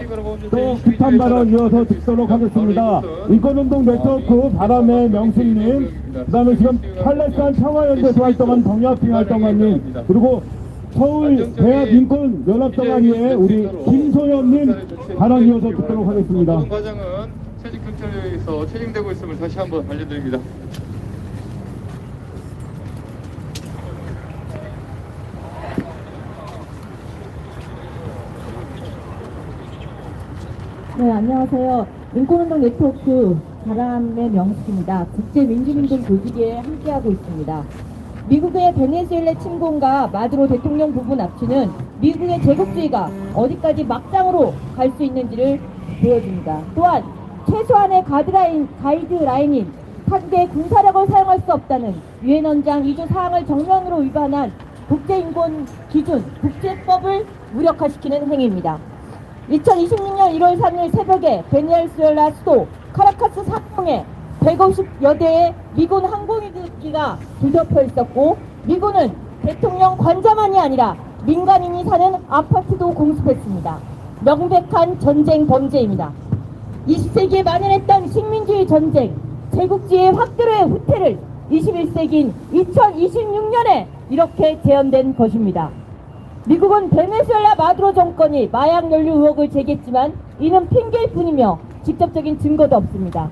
E: 또 급한 발언 이어서 듣도록 하겠습니다. 인권운동 네트워크 바람의 명수님, 그 다음에 지금 팔레스타인 평화연대에서 활동한 동야핑 활동가님, 그리고 서울 대학인권연합동아리의 우리 김소연님 발언 이어서 듣도록 하겠습니다.
J: 모든 과정은 채직 경찰에 의해서 체증되고 있음을 다시 한번 알려드립니다.
B: 네, 안녕하세요. 인권운동 네트워크 바람의 명수입니다. 국제민주민중 조직에 함께하고 있습니다. 미국의 베네수엘라 침공과 마두로 대통령 부분 납치는 미국의 제국주의가 어디까지 막장으로 갈 수 있는지를 보여줍니다. 또한 최소한의 가이드라인인 타국의 군사력을 사용할 수 없다는 유엔 원장 2조 사항을 정면으로 위반한 국제인권 기준, 국제법을 무력화시키는 행위입니다. 2026년 1월 3일 새벽에 베네수엘라 수도 카라카스 상공에 150여 대의 미군 항공기가 뒤덮여 있었고, 미군은 대통령 관자만이 아니라 민간인이 사는 아파트도 공습했습니다. 명백한 전쟁 범죄입니다. 20세기에 만연했던 식민주의 전쟁, 제국주의의 확대로의 후퇴를 21세기인 2026년에 이렇게 재현된 것입니다. 미국은 베네수엘라 마두로 정권이 마약 연루 의혹을 제기했지만 이는 핑계일 뿐이며 직접적인 증거도 없습니다.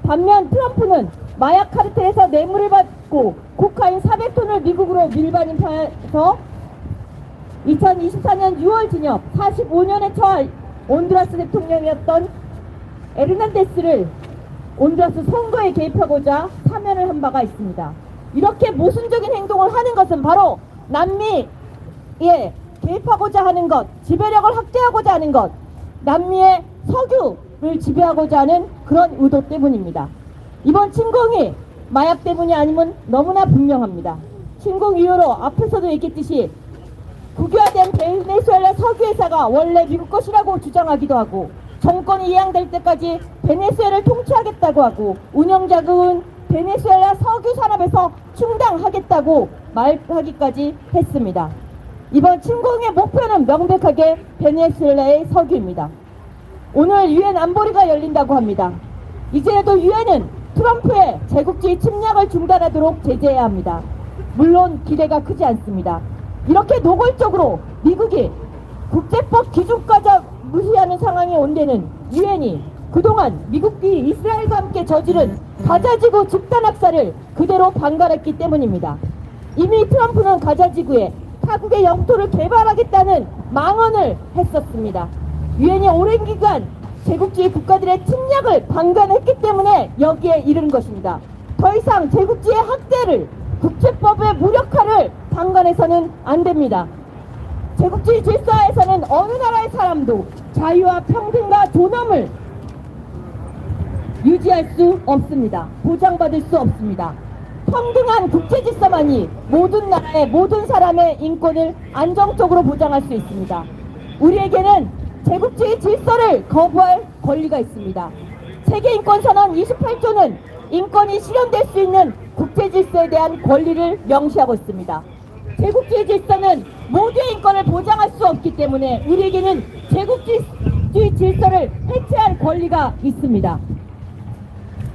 B: 반면 트럼프는 마약 카르텔에서 뇌물을 받고 코카인 400톤을 미국으로 밀반입해서 2024년 6월 징역 45년에 처할 온두라스 대통령이었던 에르난데스를 온두라스 선거에 개입하고자 사면을 한 바가 있습니다. 이렇게 모순적인 행동을 하는 것은 바로 남미에 개입하고자 하는 것, 지배력을 확대하고자 하는 것, 남미의 석유를 지배하고자 하는 그런 의도 때문입니다. 이번 침공이 마약 때문이 아니면 너무나 분명합니다. 침공 이후로 앞에서도 얘기했듯이 국유화된 베네수엘라 석유회사가 원래 미국 것이라고 주장하기도 하고, 정권이 이양될 때까지 베네수엘을 통치하겠다고 하고 운영 자금은 베네수엘라 석유 산업에서 충당하겠다고 말하기까지 했습니다. 이번 침공의 목표는 명백하게 베네수엘라의 석유입니다. 오늘 유엔 안보리가 열린다고 합니다. 이제라도 유엔은 트럼프의 제국주의 침략을 중단하도록 제재해야 합니다. 물론 기대가 크지 않습니다. 이렇게 노골적으로 미국이 국제법 기준까지 무시하는 상황이 온 데는 유엔이 그동안 미국이 이스라엘과 함께 저지른 가자지구 집단 학살을 그대로 방관했기 때문입니다. 이미 트럼프는 가자지구에 타국의 영토를 개발하겠다는 망언을 했었습니다. 유엔이 오랜 기간 제국주의 국가들의 침략을 방관했기 때문에 여기에 이른 것입니다. 더 이상 제국주의 학대를 국제법의 무력화를 방관해서는 안 됩니다. 제국주의 질서에서는 어느 나라의 사람도 자유와 평등과 존엄을 유지할 수 없습니다. 보장받을 수 없습니다. 평등한 국제 질서만이 모든 나라의 모든 사람의 인권을 안정적으로 보장할 수 있습니다. 우리에게는 제국주의 질서를 거부할 권리가 있습니다. 세계인권선언 28조는 인권이 실현될 수 있는 국제 질서에 대한 권리를 명시하고 있습니다. 제국주의 질서는 모두의 인권을 보장할 수 없기 때문에 우리에게는 제국주의 질서를 해체할 권리가 있습니다.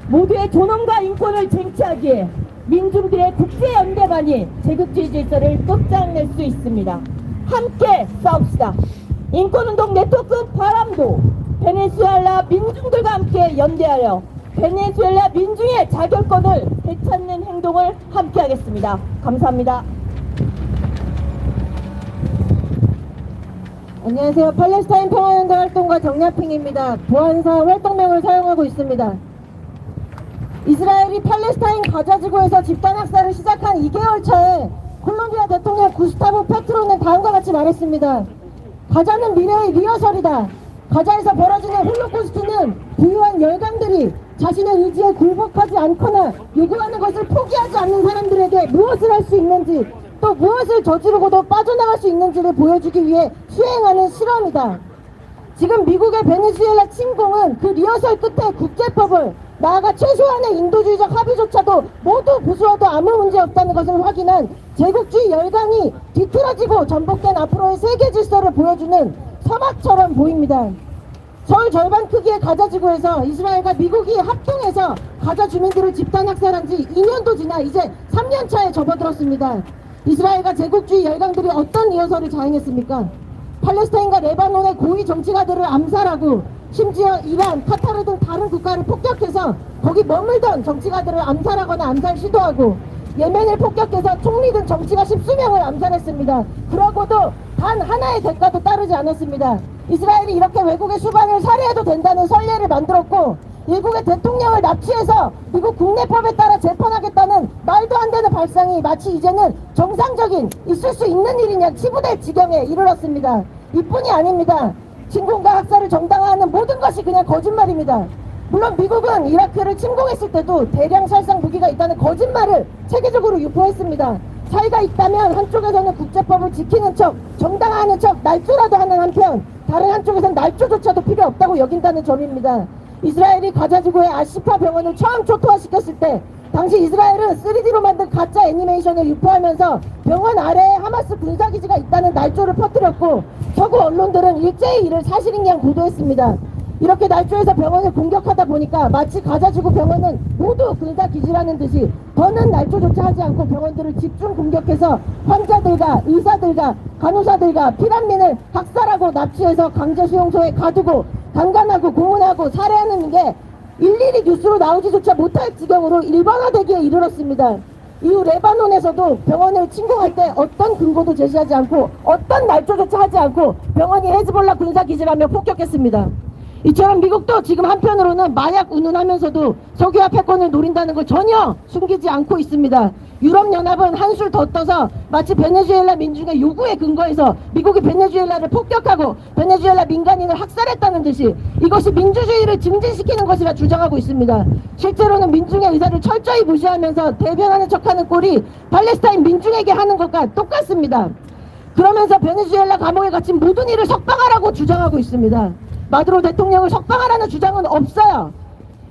B: 모두의 존엄과 인권을 쟁취하기에 민중들의 국제연대만이 제국주의 질서를 끝장낼 수 있습니다. 함께 싸웁시다. 인권운동 네트워크 바람도 베네수엘라 민중들과 함께 연대하여 베네수엘라 민중의 자결권을 되찾는 행동을 함께 하겠습니다. 감사합니다.
K: 안녕하세요. 팔레스타인 평화연대 활동가 정야핑입니다. 보안사 활동명을 사용하고 있습니다. 이스라엘이 팔레스타인 가자지구에서 집단학살을 시작한 2개월 차에 콜롬비아 대통령 구스타보 페트로는 다음과 같이 말했습니다. 가자는 미래의 리허설이다. 가자에서 벌어지는 홀로코스트는 부유한 열강들이 자신의 의지에 굴복하지 않거나 요구하는 것을 포기하지 않는 사람들에게 무엇을 할 수 있는지 또 무엇을 저지르고도 빠져나갈 수 있는지를 보여주기 위해 수행하는 실험이다. 지금 미국의 베네수엘라 침공은 그 리허설 끝에 국제법을 나아가 최소한의 인도주의적 합의조차도 모두 부수어도 아무 문제 없다는 것을 확인한 제국주의 열강이 뒤틀어지고 전복된 앞으로의 세계 질서를 보여주는 서막처럼 보입니다. 서울 절반 크기의 가자지구에서 이스라엘과 미국이 합동해서 가자 주민들을 집단학살한 지 2년도 지나 이제 3년 차에 접어들었습니다. 이스라엘과 제국주의 열강들이 어떤 리허설을 자행했습니까? 팔레스타인과 레바논의 고위 정치가들을 암살하고 심지어 이란, 카타르 등 다른 국가를 폭격해서 거기 머물던 정치가들을 암살하거나 암살 시도하고 예멘을 폭격해서 총리 등 정치가 10수명을 암살했습니다. 그러고도 단 하나의 대가도 따르지 않았습니다. 이스라엘이 이렇게 외국의 수반을 살해해도 된다는 선례를 만들었고 일국의 대통령을 납치해서 미국 국내법에 따라 재판하겠다는 말도 안 되는 발상이 마치 이제는 정상적인 있을 수 있는 일이냐 치부될 지경에 이르렀습니다. 이뿐이 아닙니다. 침공과 학살을 정당화하는 모든 것이 그냥 거짓말입니다. 물론 미국은 이라크를 침공했을 때도 대량 살상 무기가 있다는 거짓말을 체계적으로 유포했습니다. 차이가 있다면 한쪽에서는 국제법을 지키는 척, 정당화하는 척, 날조라도 하는 한편 다른 한쪽에서는 날조조차도 필요 없다고 여긴다는 점입니다. 이스라엘이 가자지구의 아시파 병원을 처음 초토화시켰을 때 당시 이스라엘은 3D로 만든 가짜 애니메이션을 유포하면서 병원 아래에 하마스 군사기지가 있다는 날조를 퍼뜨렸고 서구 언론들은 일제히 이를 사실인 양 보도했습니다. 이렇게 날조해서 병원을 공격하다 보니까 마치 가자지구 병원은 모두 군사기지라는 듯이 더는 날조조차 하지 않고 병원들을 집중 공격해서 환자들과 의사들과 간호사들과 피난민을 학살하고 납치해서 강제 수용소에 가두고 강간하고 고문하고 살해하는 게 일일이 뉴스로 나오지조차 못할 지경으로 일반화되기에 이르렀습니다. 이후 레바논에서도 병원을 침공할 때 어떤 근거도 제시하지 않고 어떤 날조조차 하지 않고 병원이 헤즈볼라 군사기지라며 폭격했습니다. 이처럼 미국도 지금 한편으로는 마약 운운하면서도 석유와 패권을 노린다는 걸 전혀 숨기지 않고 있습니다. 유럽연합은 한술 더 떠서 마치 베네수엘라 민중의 요구에 근거해서 미국이 베네수엘라를 폭격하고 베네수엘라 민간인을 학살했다는 듯이 이것이 민주주의를 증진시키는 것이라 주장하고 있습니다. 실제로는 민중의 의사를 철저히 무시하면서 대변하는 척하는 꼴이 팔레스타인 민중에게 하는 것과 똑같습니다. 그러면서 베네수엘라 감옥에 갇힌 모든 이를 석방하라고 주장하고 있습니다. 마두로 대통령을 석방하라는 주장은 없어요.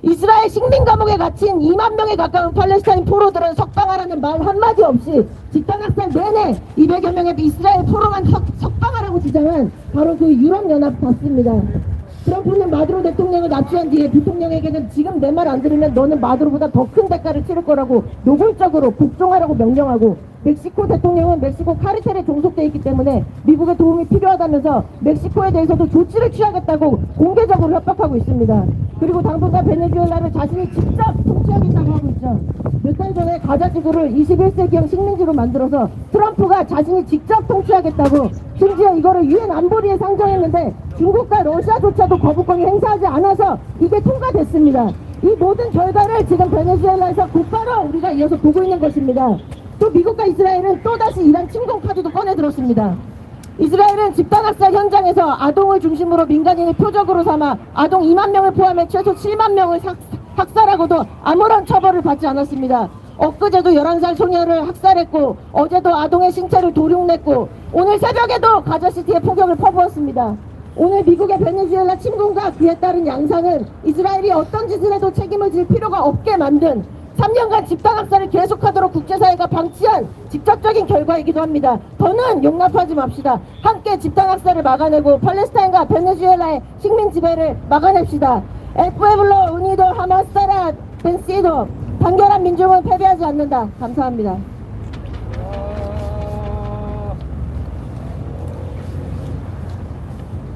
K: 이스라엘 식민 감옥에 갇힌 2만 명에 가까운 팔레스타인 포로들은 석방하라는 말 한마디 없이 집단학살 내내 200여 명의 이스라엘 포로만 석방하라고 주장한 바로 그 유럽연합 같습니다. 트럼프는 마두로 대통령을 납치한 뒤에 부통령에게는 지금 내 말 안 들으면 너는 마두로보다 더 큰 대가를 치를 거라고 노골적으로 복종하라고 명령하고, 멕시코 대통령은 멕시코 카르텔에 종속돼 있기 때문에 미국의 도움이 필요하다면서 멕시코에 대해서도 조치를 취하겠다고 공개적으로 협박하고 있습니다. 그리고 당분간 베네수엘라를 자신이 직접 통치하겠다고 하고 있죠. 몇 달 전에 가자 지구를 21세기형 식민지로 만들어서 트럼프가 자신이 직접 통치하겠다고, 심지어 이거를 유엔 안보리에 상정했는데 중국과 러시아조차도 거부권을 행사하지 않아서 이게 통과됐습니다. 이 모든 결과를 지금 베네수엘라에서 곧바로 우리가 이어서 보고 있는 것입니다. 또 미국과 이스라엘은 또다시 이란 침공 카드도 꺼내들었습니다. 이스라엘은 집단학살 현장에서 아동을 중심으로 민간인을 표적으로 삼아 아동 2만 명을 포함해 최소 7만 명을 학살하고도 아무런 처벌을 받지 않았습니다. 엊그제도 11살 소녀를 학살했고, 어제도 아동의 신체를 도륙냈고, 오늘 새벽에도 가자시티에 폭격을 퍼부었습니다. 오늘 미국의 베네수엘라 침공과 그에 따른 양상은 이스라엘이 어떤 짓을 해도 책임을 질 필요가 없게 만든 3년간 집단학살을 계속하도록 국제사회가 방치한 직접적인 결과이기도 합니다. 더는 용납하지 맙시다. 함께 집단학살을 막아내고 팔레스타인과 베네수엘라의 식민 지배를 막아냅시다. El pueblo unido jamás será vencido. 단결한 민중은 패배하지 않는다. 감사합니다.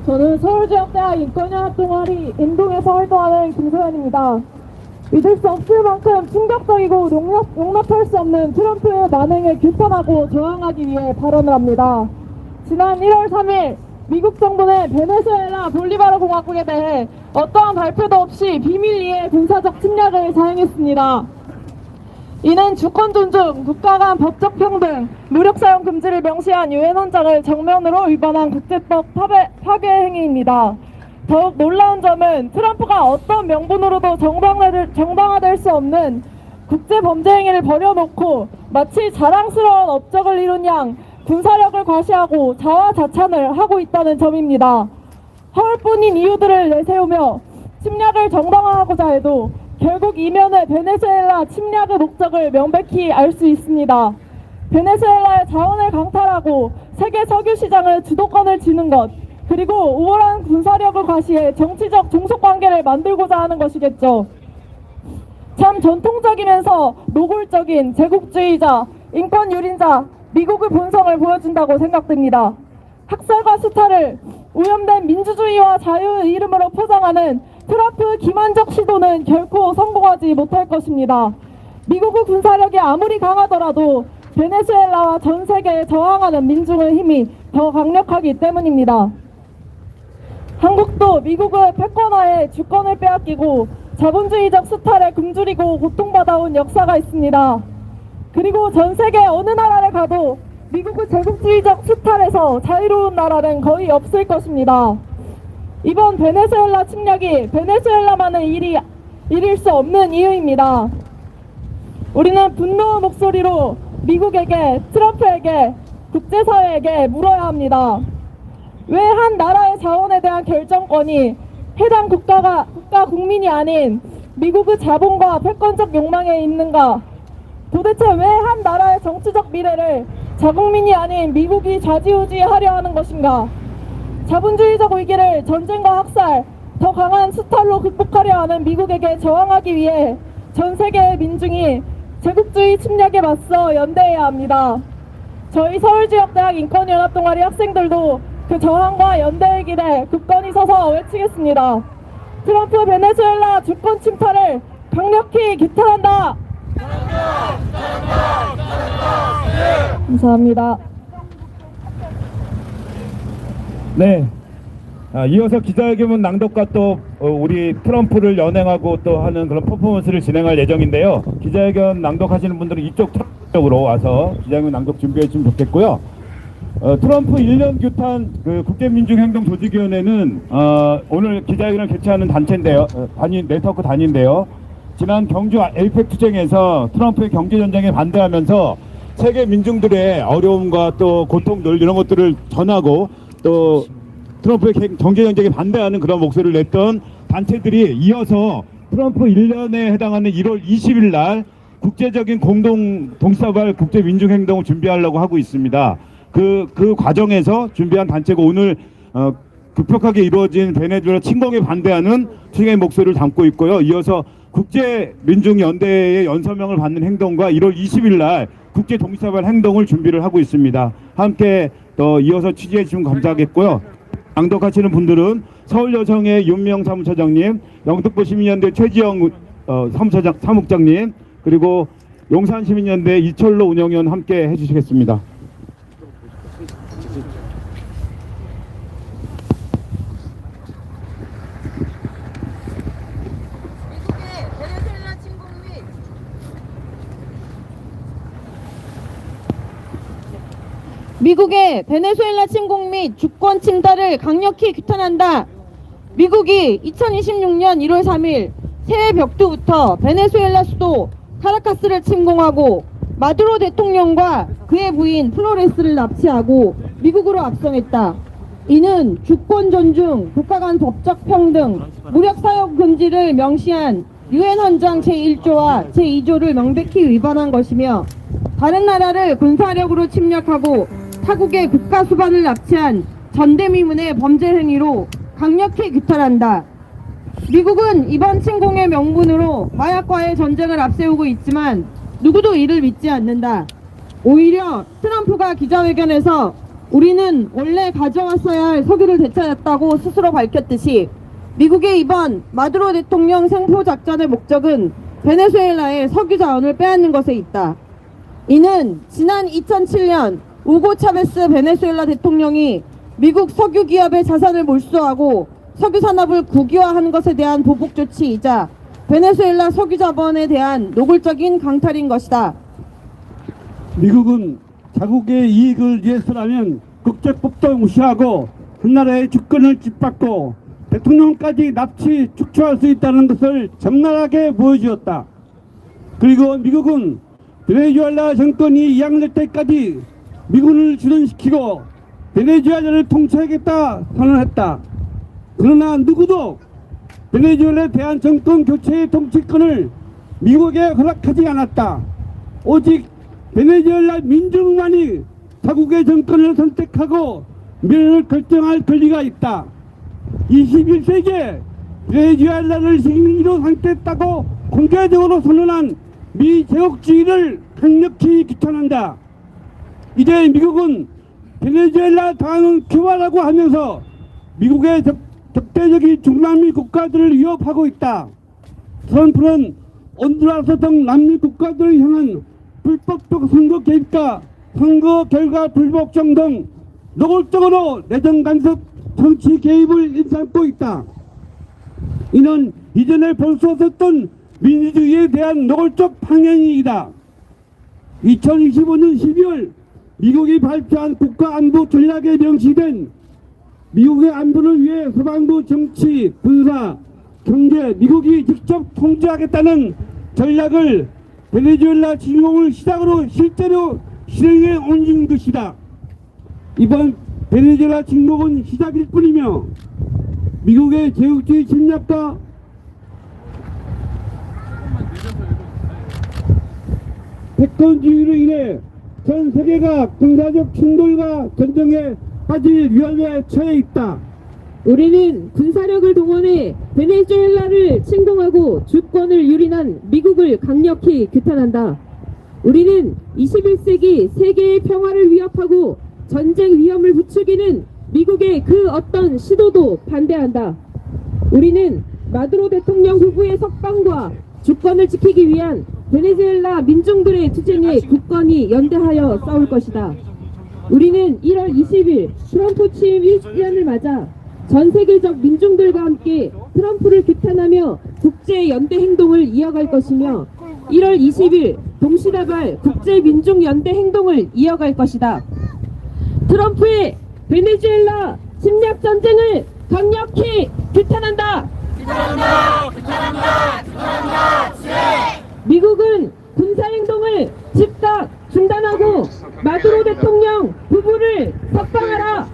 B: 저는 서울지역대학 인권연합 동아리 인동에서 활동하는 김소연입니다. 믿을 수 없을 만큼 충격적이고 용납할 수 없는 트럼프의 만행을 규탄하고 저항하기 위해 발언을 합니다. 지난 1월 3일 미국 정부는 베네수엘라 볼리바르 공화국에 대해 어떠한 발표도 없이 비밀리에 군사적 침략을 사용했습니다. 이는 주권 존중, 국가 간 법적 평등, 무력 사용 금지를 명시한 유엔 헌장을 정면으로 위반한 국제법 파괴 행위입니다. 더욱 놀라운 점은 트럼프가 어떤 명분으로도 정당화될 수 없는 국제범죄 행위를 벌여놓고 마치 자랑스러운 업적을 이룬 양 군사력을 과시하고 자화자찬을 하고 있다는 점입니다. 허울뿐인 이유들을 내세우며 침략을 정당화하고자 해도 결국 이면에 베네수엘라 침략의 목적을 명백히 알 수 있습니다. 베네수엘라의 자원을 강탈하고 세계 석유 시장의 주도권을 쥐는 것, 그리고 우월한 군사력을 과시해 정치적 종속관계를 만들고자 하는 것이겠죠. 참 전통적이면서 노골적인 제국주의자, 인권유린자, 미국의 본성을 보여준다고 생각됩니다. 학살과 수탈을 오염된 민주주의와 자유의 이름으로 포장하는 트럼프 기만적 시도는 결코 성공하지 못할 것입니다. 미국의 군사력이 아무리 강하더라도 베네수엘라와 전 세계에 저항하는 민중의 힘이 더 강력하기 때문입니다. 한국도 미국의 패권화에 주권을 빼앗기고 자본주의적 수탈에 굶주리고 고통받아온 역사가 있습니다. 그리고 전 세계 어느 나라를 가도 미국의 제국주의적 수탈에서 자유로운 나라는 거의 없을 것입니다. 이번 베네수엘라 침략이 베네수엘라만의 일일 수 없는 이유입니다. 우리는 분노의 목소리로 미국에게, 트럼프에게, 국제사회에게 물어야 합니다. 왜 한 나라의 자원에 대한 결정권이 해당 국가 국민이 아닌 미국의 자본과 패권적 욕망에 있는가? 도대체 왜 한 나라의 정치적 미래를 자국민이 아닌 미국이 좌지우지하려 하는 것인가? 자본주의적 위기를 전쟁과 학살, 더 강한 수탈로 극복하려 하는 미국에게 저항하기 위해 전 세계의 민중이 제국주의 침략에 맞서 연대해야 합니다. 저희 서울지역대학 인권연합 동아리 학생들도 그 저항과 연대의 길에 굳건히 서서 외치겠습니다. 트럼프 베네수엘라 주권 침탈을 강력히 규탄한다. 감사합니다.
E: 네. 이어서 기자회견문 낭독과 또 우리 트럼프를 연행하고 또 하는 그런 퍼포먼스를 진행할 예정인데요. 기자회견 낭독하시는 분들은 이쪽 쪽으로 와서 기자회견 낭독 준비해 주시면 좋겠고요. 트럼프 1년 규탄 그 국제민중행동조직위원회는 오늘 기자회견을 개최하는 단체인데요. 네트워크 단위인데요. 지난 경주 에이펙 투쟁에서 트럼프의 경제전쟁에 반대하면서 세계 민중들의 어려움과 또 고통 이런 것들을 전하고 또 트럼프의 경제 정책에 반대하는 그런 목소리를 냈던 단체들이 이어서 트럼프 1년에 해당하는 1월 20일 날 국제적인 동시다발 국제 민중 행동을 준비하려고 하고 있습니다. 그 과정에서 준비한 단체가 오늘 급격하게 이루어진 베네수엘라 침공에 반대하는 투쟁의 목소리를 담고 있고요. 이어서 국제 민중 연대의 연서명을 받는 행동과 1월 20일 날 국제 동시다발 행동을 준비를 하고 있습니다. 함께 더 이어서 취재해 주시면 감사하겠고요. 낭독하시는 분들은 서울여성의 윤명 사무처장님, 영등포 시민연대 최지영 사무국장님, 그리고 용산시민연대 이철로 운영위원 함께 해주시겠습니다.
K: 미국의 베네수엘라 침공 및 주권 침탈을 강력히 규탄한다. 미국이 2026년 1월 3일 새해 벽두부터 베네수엘라 수도 카라카스를 침공하고 마두로 대통령과 그의 부인 플로레스를 납치하고 미국으로 압송했다. 이는 주권 존중, 국가 간 법적 평등, 무력 사용 금지를 명시한 유엔 헌장 제1조와 제2조를 명백히 위반한 것이며 다른 나라를 군사력으로 침략하고 타국의 국가 수반을 납치한 전대미문의 범죄 행위로 강력히 규탄한다. 미국은 이번 침공의 명분으로 마약과의 전쟁을 앞세우고 있지만 누구도 이를 믿지 않는다. 오히려 트럼프가 기자회견에서 우리는 원래 가져왔어야 할 석유를 되찾았다고 스스로 밝혔듯이 미국의 이번 마두로 대통령 생포 작전의 목적은 베네수엘라의 석유 자원을 빼앗는 것에 있다. 이는 지난 2007년 우고 차베스 베네수엘라 대통령이 미국 석유 기업의 자산을 몰수하고 석유 산업을 국유화하는 것에 대한 보복 조치이자 베네수엘라 석유 자본에 대한 노골적인 강탈인 것이다.
I: 미국은 자국의 이익을 위해서라면 국제법도 무시하고 한 나라의 주권을 짓밟고 대통령까지 납치 축출할 수 있다는 것을 적나라하게 보여주었다. 그리고 미국은 베네수엘라 정권이 이양될 때까지 미군을 주둔시키고 베네수엘라를 통치하겠다 선언했다. 그러나 누구도 베네수엘라에 대한 정권 교체의 통치권을 미국에 허락하지 않았다. 오직 베네수엘라 민중만이 자국의 정권을 선택하고 미래를 결정할 권리가 있다. 21세기에 베네수엘라를 식민지로 상대했다고 공개적으로 선언한 미 제국주의를 강력히 규탄한다. 이제 미국은 베네수엘라 당하는 큐바라고 하면서 미국의 적대적인 중남미 국가들을 위협하고 있다. 트럼프는 온두라스 등 남미 국가들을 향한 불법적 선거 개입과 선거 결과 불복종 등 노골적으로 내정 간섭 정치 개입을 일삼고 있다. 이는 이전에 볼 수 없었던 민주주의에 대한 노골적 방향이다. 2025년 12월 미국이 발표한 국가안보 전략에 명시된 미국의 안보를 위해 서방부 정치, 군사, 경제, 미국이 직접 통제하겠다는 전략을 베네수엘라 침공을 시작으로 실제로 실행해 온 것이다. 이번 베네수엘라 침공은 시작일 뿐이며 미국의 제국주의 침략과 패권주의로 인해 전 세계가 군사적 충돌과 전쟁에 빠질 위험에 처해 있다.
B: 우리는 군사력을 동원해 베네수엘라를 침공하고 주권을 유린한 미국을 강력히 규탄한다. 우리는 21세기 세계의 평화를 위협하고 전쟁 위험을 부추기는 미국의 그 어떤 시도도 반대한다. 우리는 마두로 대통령 후보의 석방과 주권을 지키기 위한 베네수엘라 민중들의 투쟁에 굳건히 연대하여 싸울 것이다. 우리는 1월 20일 트럼프 취임 1주년을 맞아 전 세계적 민중들과 함께 트럼프를 규탄하며 국제 연대 행동을 이어갈 것이며 1월 20일 동시다발 국제 민중 연대 행동을 이어갈 것이다. 트럼프의 베네수엘라 침략 전쟁을 강력히 규탄한다. 미국은 군사행동을 즉각 중단하고 마두로 대통령 부부를 석방하라.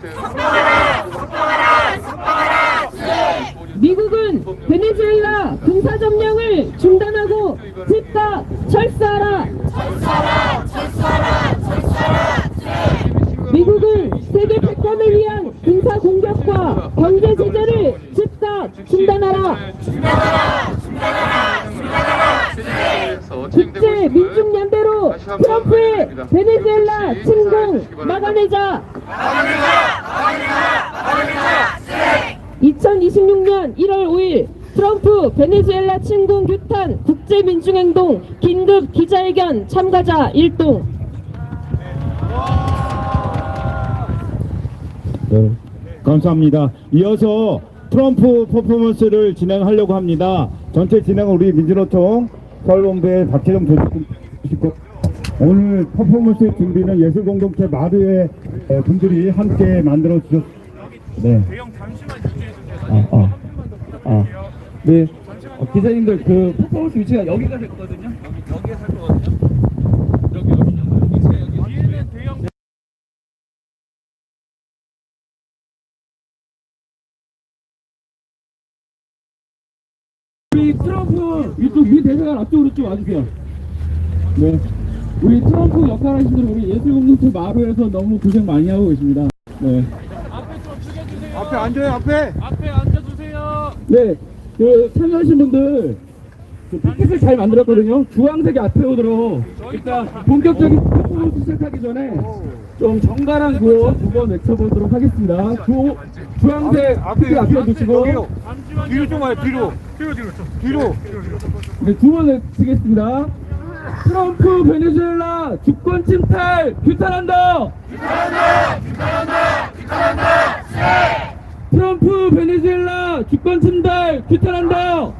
H: 트럼프의 베네수엘라 침공 막아내자! 2026년 1월 5일 트럼프 베네수엘라 침공 규탄 국제민중행동 긴급 기자회견 참가자 1동.
E: 네, 감사합니다. 이어서 트럼프 퍼포먼스를 진행하려고 합니다. 전체 진행은 우리 민주노총 서울본부의 박혜정 조직국. 오늘 퍼포먼스 준비는 예술공동체 마루의 분들이 함께 만들어 주셨. 네.
A: 대형 잠시만 유지해 주세요.
I: 네. 기자님들 그 퍼포먼스 위치가 여기가 됐거든요.
A: 여기에 살 거거든요. 여기 위치가 여기. 뒤에는 대형
I: 우리 트럼프 이쪽 위 대사관 앞쪽으로 좀 와주세요. 네. 우리 트럼프 역할 하시는 우리 예술공동체 마루에서 너무 고생 많이 하고 계십니다. 네.
A: 앞에 좀 죽여주세요.
C: 앞에 앉아요, 앞에.
A: 앞에 앉아주세요.
I: 네. 그 참여하신 분들 그 피켓을 잘 만들었거든요. 주황색이 앞에 오도록 일단 본격적인 퍼포먼스 시작하기 전에 좀 정갈한 구호 두 번 외쳐보도록 하겠습니다. 주황색 피켓 앞에 두시고
C: 뒤로 좀 와요, 뒤로. 뒤로.
I: 네, 두 번 외치겠습니다. 트럼프 베네수엘라 주권 침탈 규탄한다. 트럼프 베네수엘라 주권 침탈 규탄한다.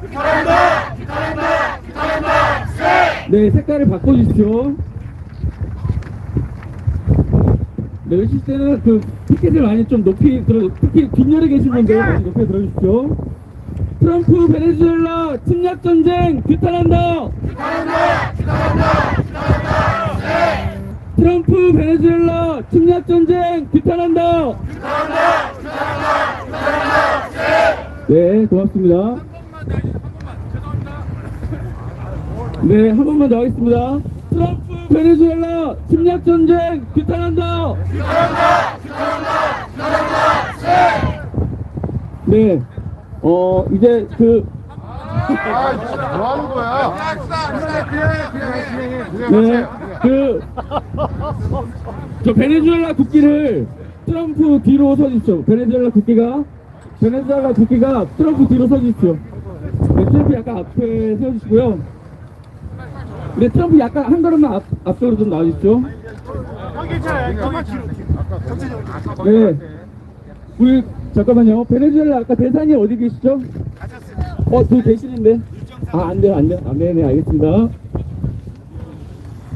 I: 네, 색깔을 바꿔주십시오. 네, 외칠 때는 그 피켓을 많이 좀 높이 특히 뒷열에 계신 분들 많이 높이 들어주십시오. 트럼프 베네수엘라 침략 전쟁 규탄한다. 트럼프 베네수엘라 침략 전쟁 규탄한다. 네, 고맙습니다. 네, 한 번만 더 하겠습니다. 트럼프 베네수엘라 침략 전쟁 규탄한다. 네, 이제 그
C: 뭐 하는 거야?
I: 네, 저 베네수엘라 국기를 트럼프 뒤로 서주십시오. 베네수엘라 국기가 트럼프 뒤로 서주십시오. 네, 트럼프 약간 앞에 세워주시고요. 네, 트럼프 약간 한 걸음만 앞쪽으로 좀 나와주십시오. 네, 우리 잠깐만요. 베네수엘라 아까 대사님 어디 계시죠? 저기 계시는데. 안 돼요. 네네, 알겠습니다.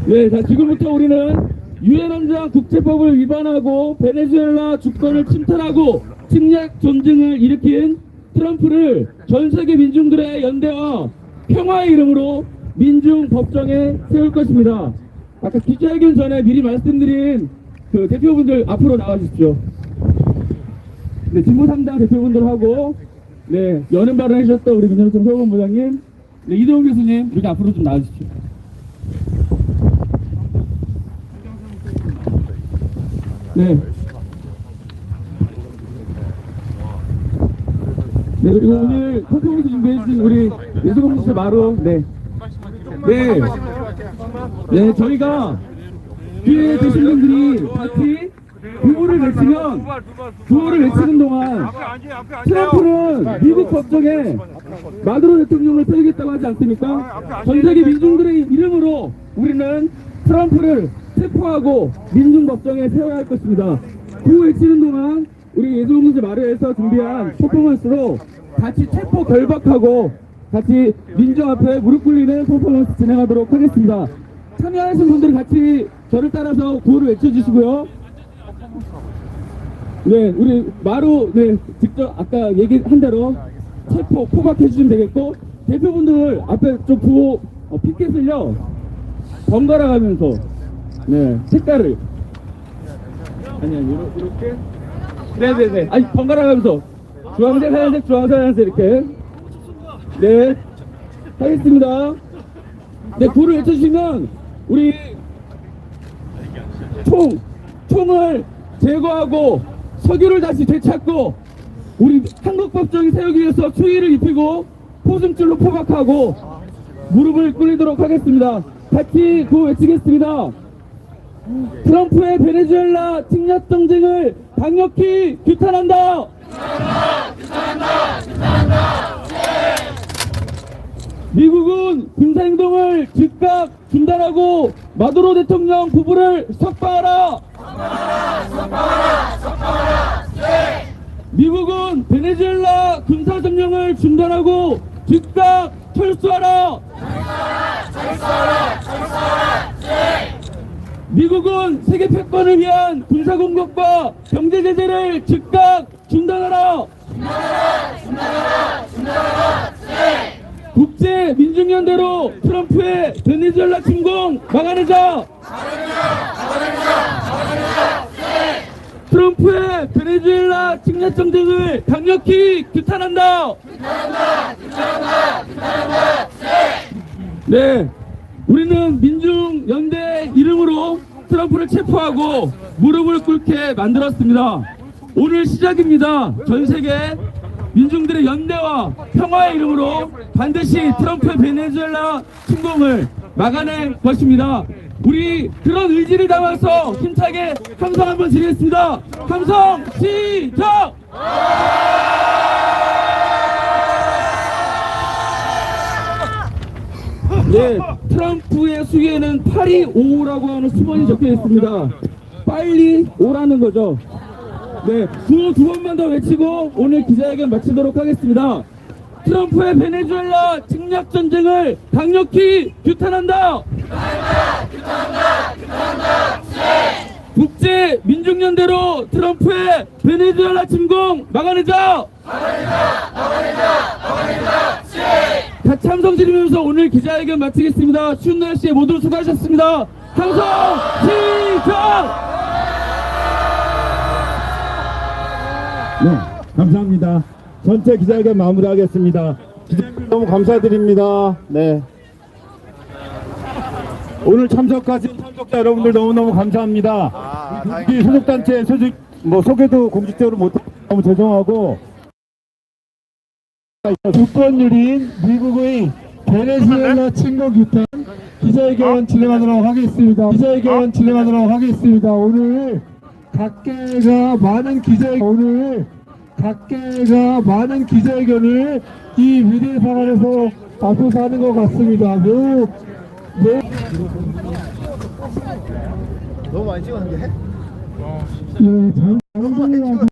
I: 네, 자, 지금부터 우리는 유엔 헌장 국제법을 위반하고 베네수엘라 주권을 침탈하고 침략 전쟁을 일으킨 트럼프를 전 세계 민중들의 연대와 평화의 이름으로 민중 법정에 세울 것입니다. 아까 기자회견 전에 미리 말씀드린 그 대표분들 앞으로 나와주십시오. 네, 진보 3당 대표분들하고 네, 연은 발언 해주셨던 우리 민주노총 서울본부장님, 네, 이동훈 교수님 이렇게 앞으로 좀 나와주십시오. 네. 네, 그리고 오늘 퍼포먼스 준비해주신 우리 예술공동체 마루, 네. 네, 저희가 뒤에 계신 분들이 같이 구호를 외치는 동안 트럼프는 미국 법정에 마두로 대통령을 펴겠다고 하지 않습니까? 전 세계 민중들의 이름으로 우리는 트럼프를 체포하고 민중 법정에 세워야 할 것입니다. 구호 외치는 동안 우리 예술공동체 마루에서 준비한 퍼포먼스로 같이 체포 결박하고 같이 민중 앞에 무릎 꿇리는 퍼포먼스 진행하도록 하겠습니다. 참여하신 분들이 같이 저를 따라서 구호를 외쳐주시고요. 네, 우리 마루, 네, 직접 아까 얘기한 대로 체포, 포박해주시면 되겠고, 대표분들 앞에 좀 구호, 피켓을요, 번갈아 가면서, 네, 색깔을. 이렇게. 네네네. 아니, 번갈아 가면서. 주황색, 하얀색, 주황색, 하얀색, 이렇게. 네. 하겠습니다. 네, 구호를 외쳐주시면, 우리, 총을 제거하고, 석유를 다시 되찾고, 우리 한국 법정이 세우기 위해서 추위를 입히고, 포승줄로 포박하고, 무릎을 꿇리도록 하겠습니다. 같이 구호 외치겠습니다. 트럼프의 베네수엘라 침략 정책을 강력히 규탄한다. 미국은 군사행동을 즉각 중단하고 마두로 대통령 부부를 석방하라. 미국은 베네수엘라 군사점령을 중단하고 즉각 철수하라. 미국은 세계 패권을 위한 군사공격과 경제제재를 즉각 중단하라. 국제민중연대로 트럼프의 베네수엘라 침공 막아내자. 트럼프의 베네수엘라 침략 정책을 강력히 규탄한다. 네, 우리는 민중연대 이름으로 트럼프를 체포하고 무릎을 꿇게 만들었습니다. 오늘 시작입니다. 전 세계 민중들의 연대와 평화의 이름으로 반드시 트럼프의 베네수엘라 침공을 막아낼 것입니다. 우리 그런 의지를 담아서 힘차게 함성 한번 드리겠습니다. 함성 시작! 네, 트럼프의 수위에는 825라고 하는 수번이 적혀 있습니다. 빨리 오라는 거죠. 네, 두 번만 더 외치고 오늘 기자회견 마치도록 하겠습니다. 트럼프의 베네수엘라 침략 전쟁을 강력히 규탄한다. 국제 민중연대로 트럼프의 베네수엘라 침공 막아내자. 같이 함성 지르면서 오늘 기자회견 마치겠습니다. 추운 날씨에 모두 수고하셨습니다. 함성 시작!
E: 네, 감사합니다. 전체 기자회견 마무리하겠습니다. 기자님들 너무 감사드립니다. 네. 오늘 참석하신 참석자 여러분들 너무너무 감사합니다. 우리 소속단체 소개도 공식적으로 못해서 너무 죄송하고,
G: 주권유린 미국의 베네수엘라 침공 규탄 기자회견 진행하도록 하겠습니다. 오늘 각계가 많은 기자회견을 이 위대 상황에서 앞서서 하는 것 같습니다.
C: 너무 많이 찍었는데?
G: 예,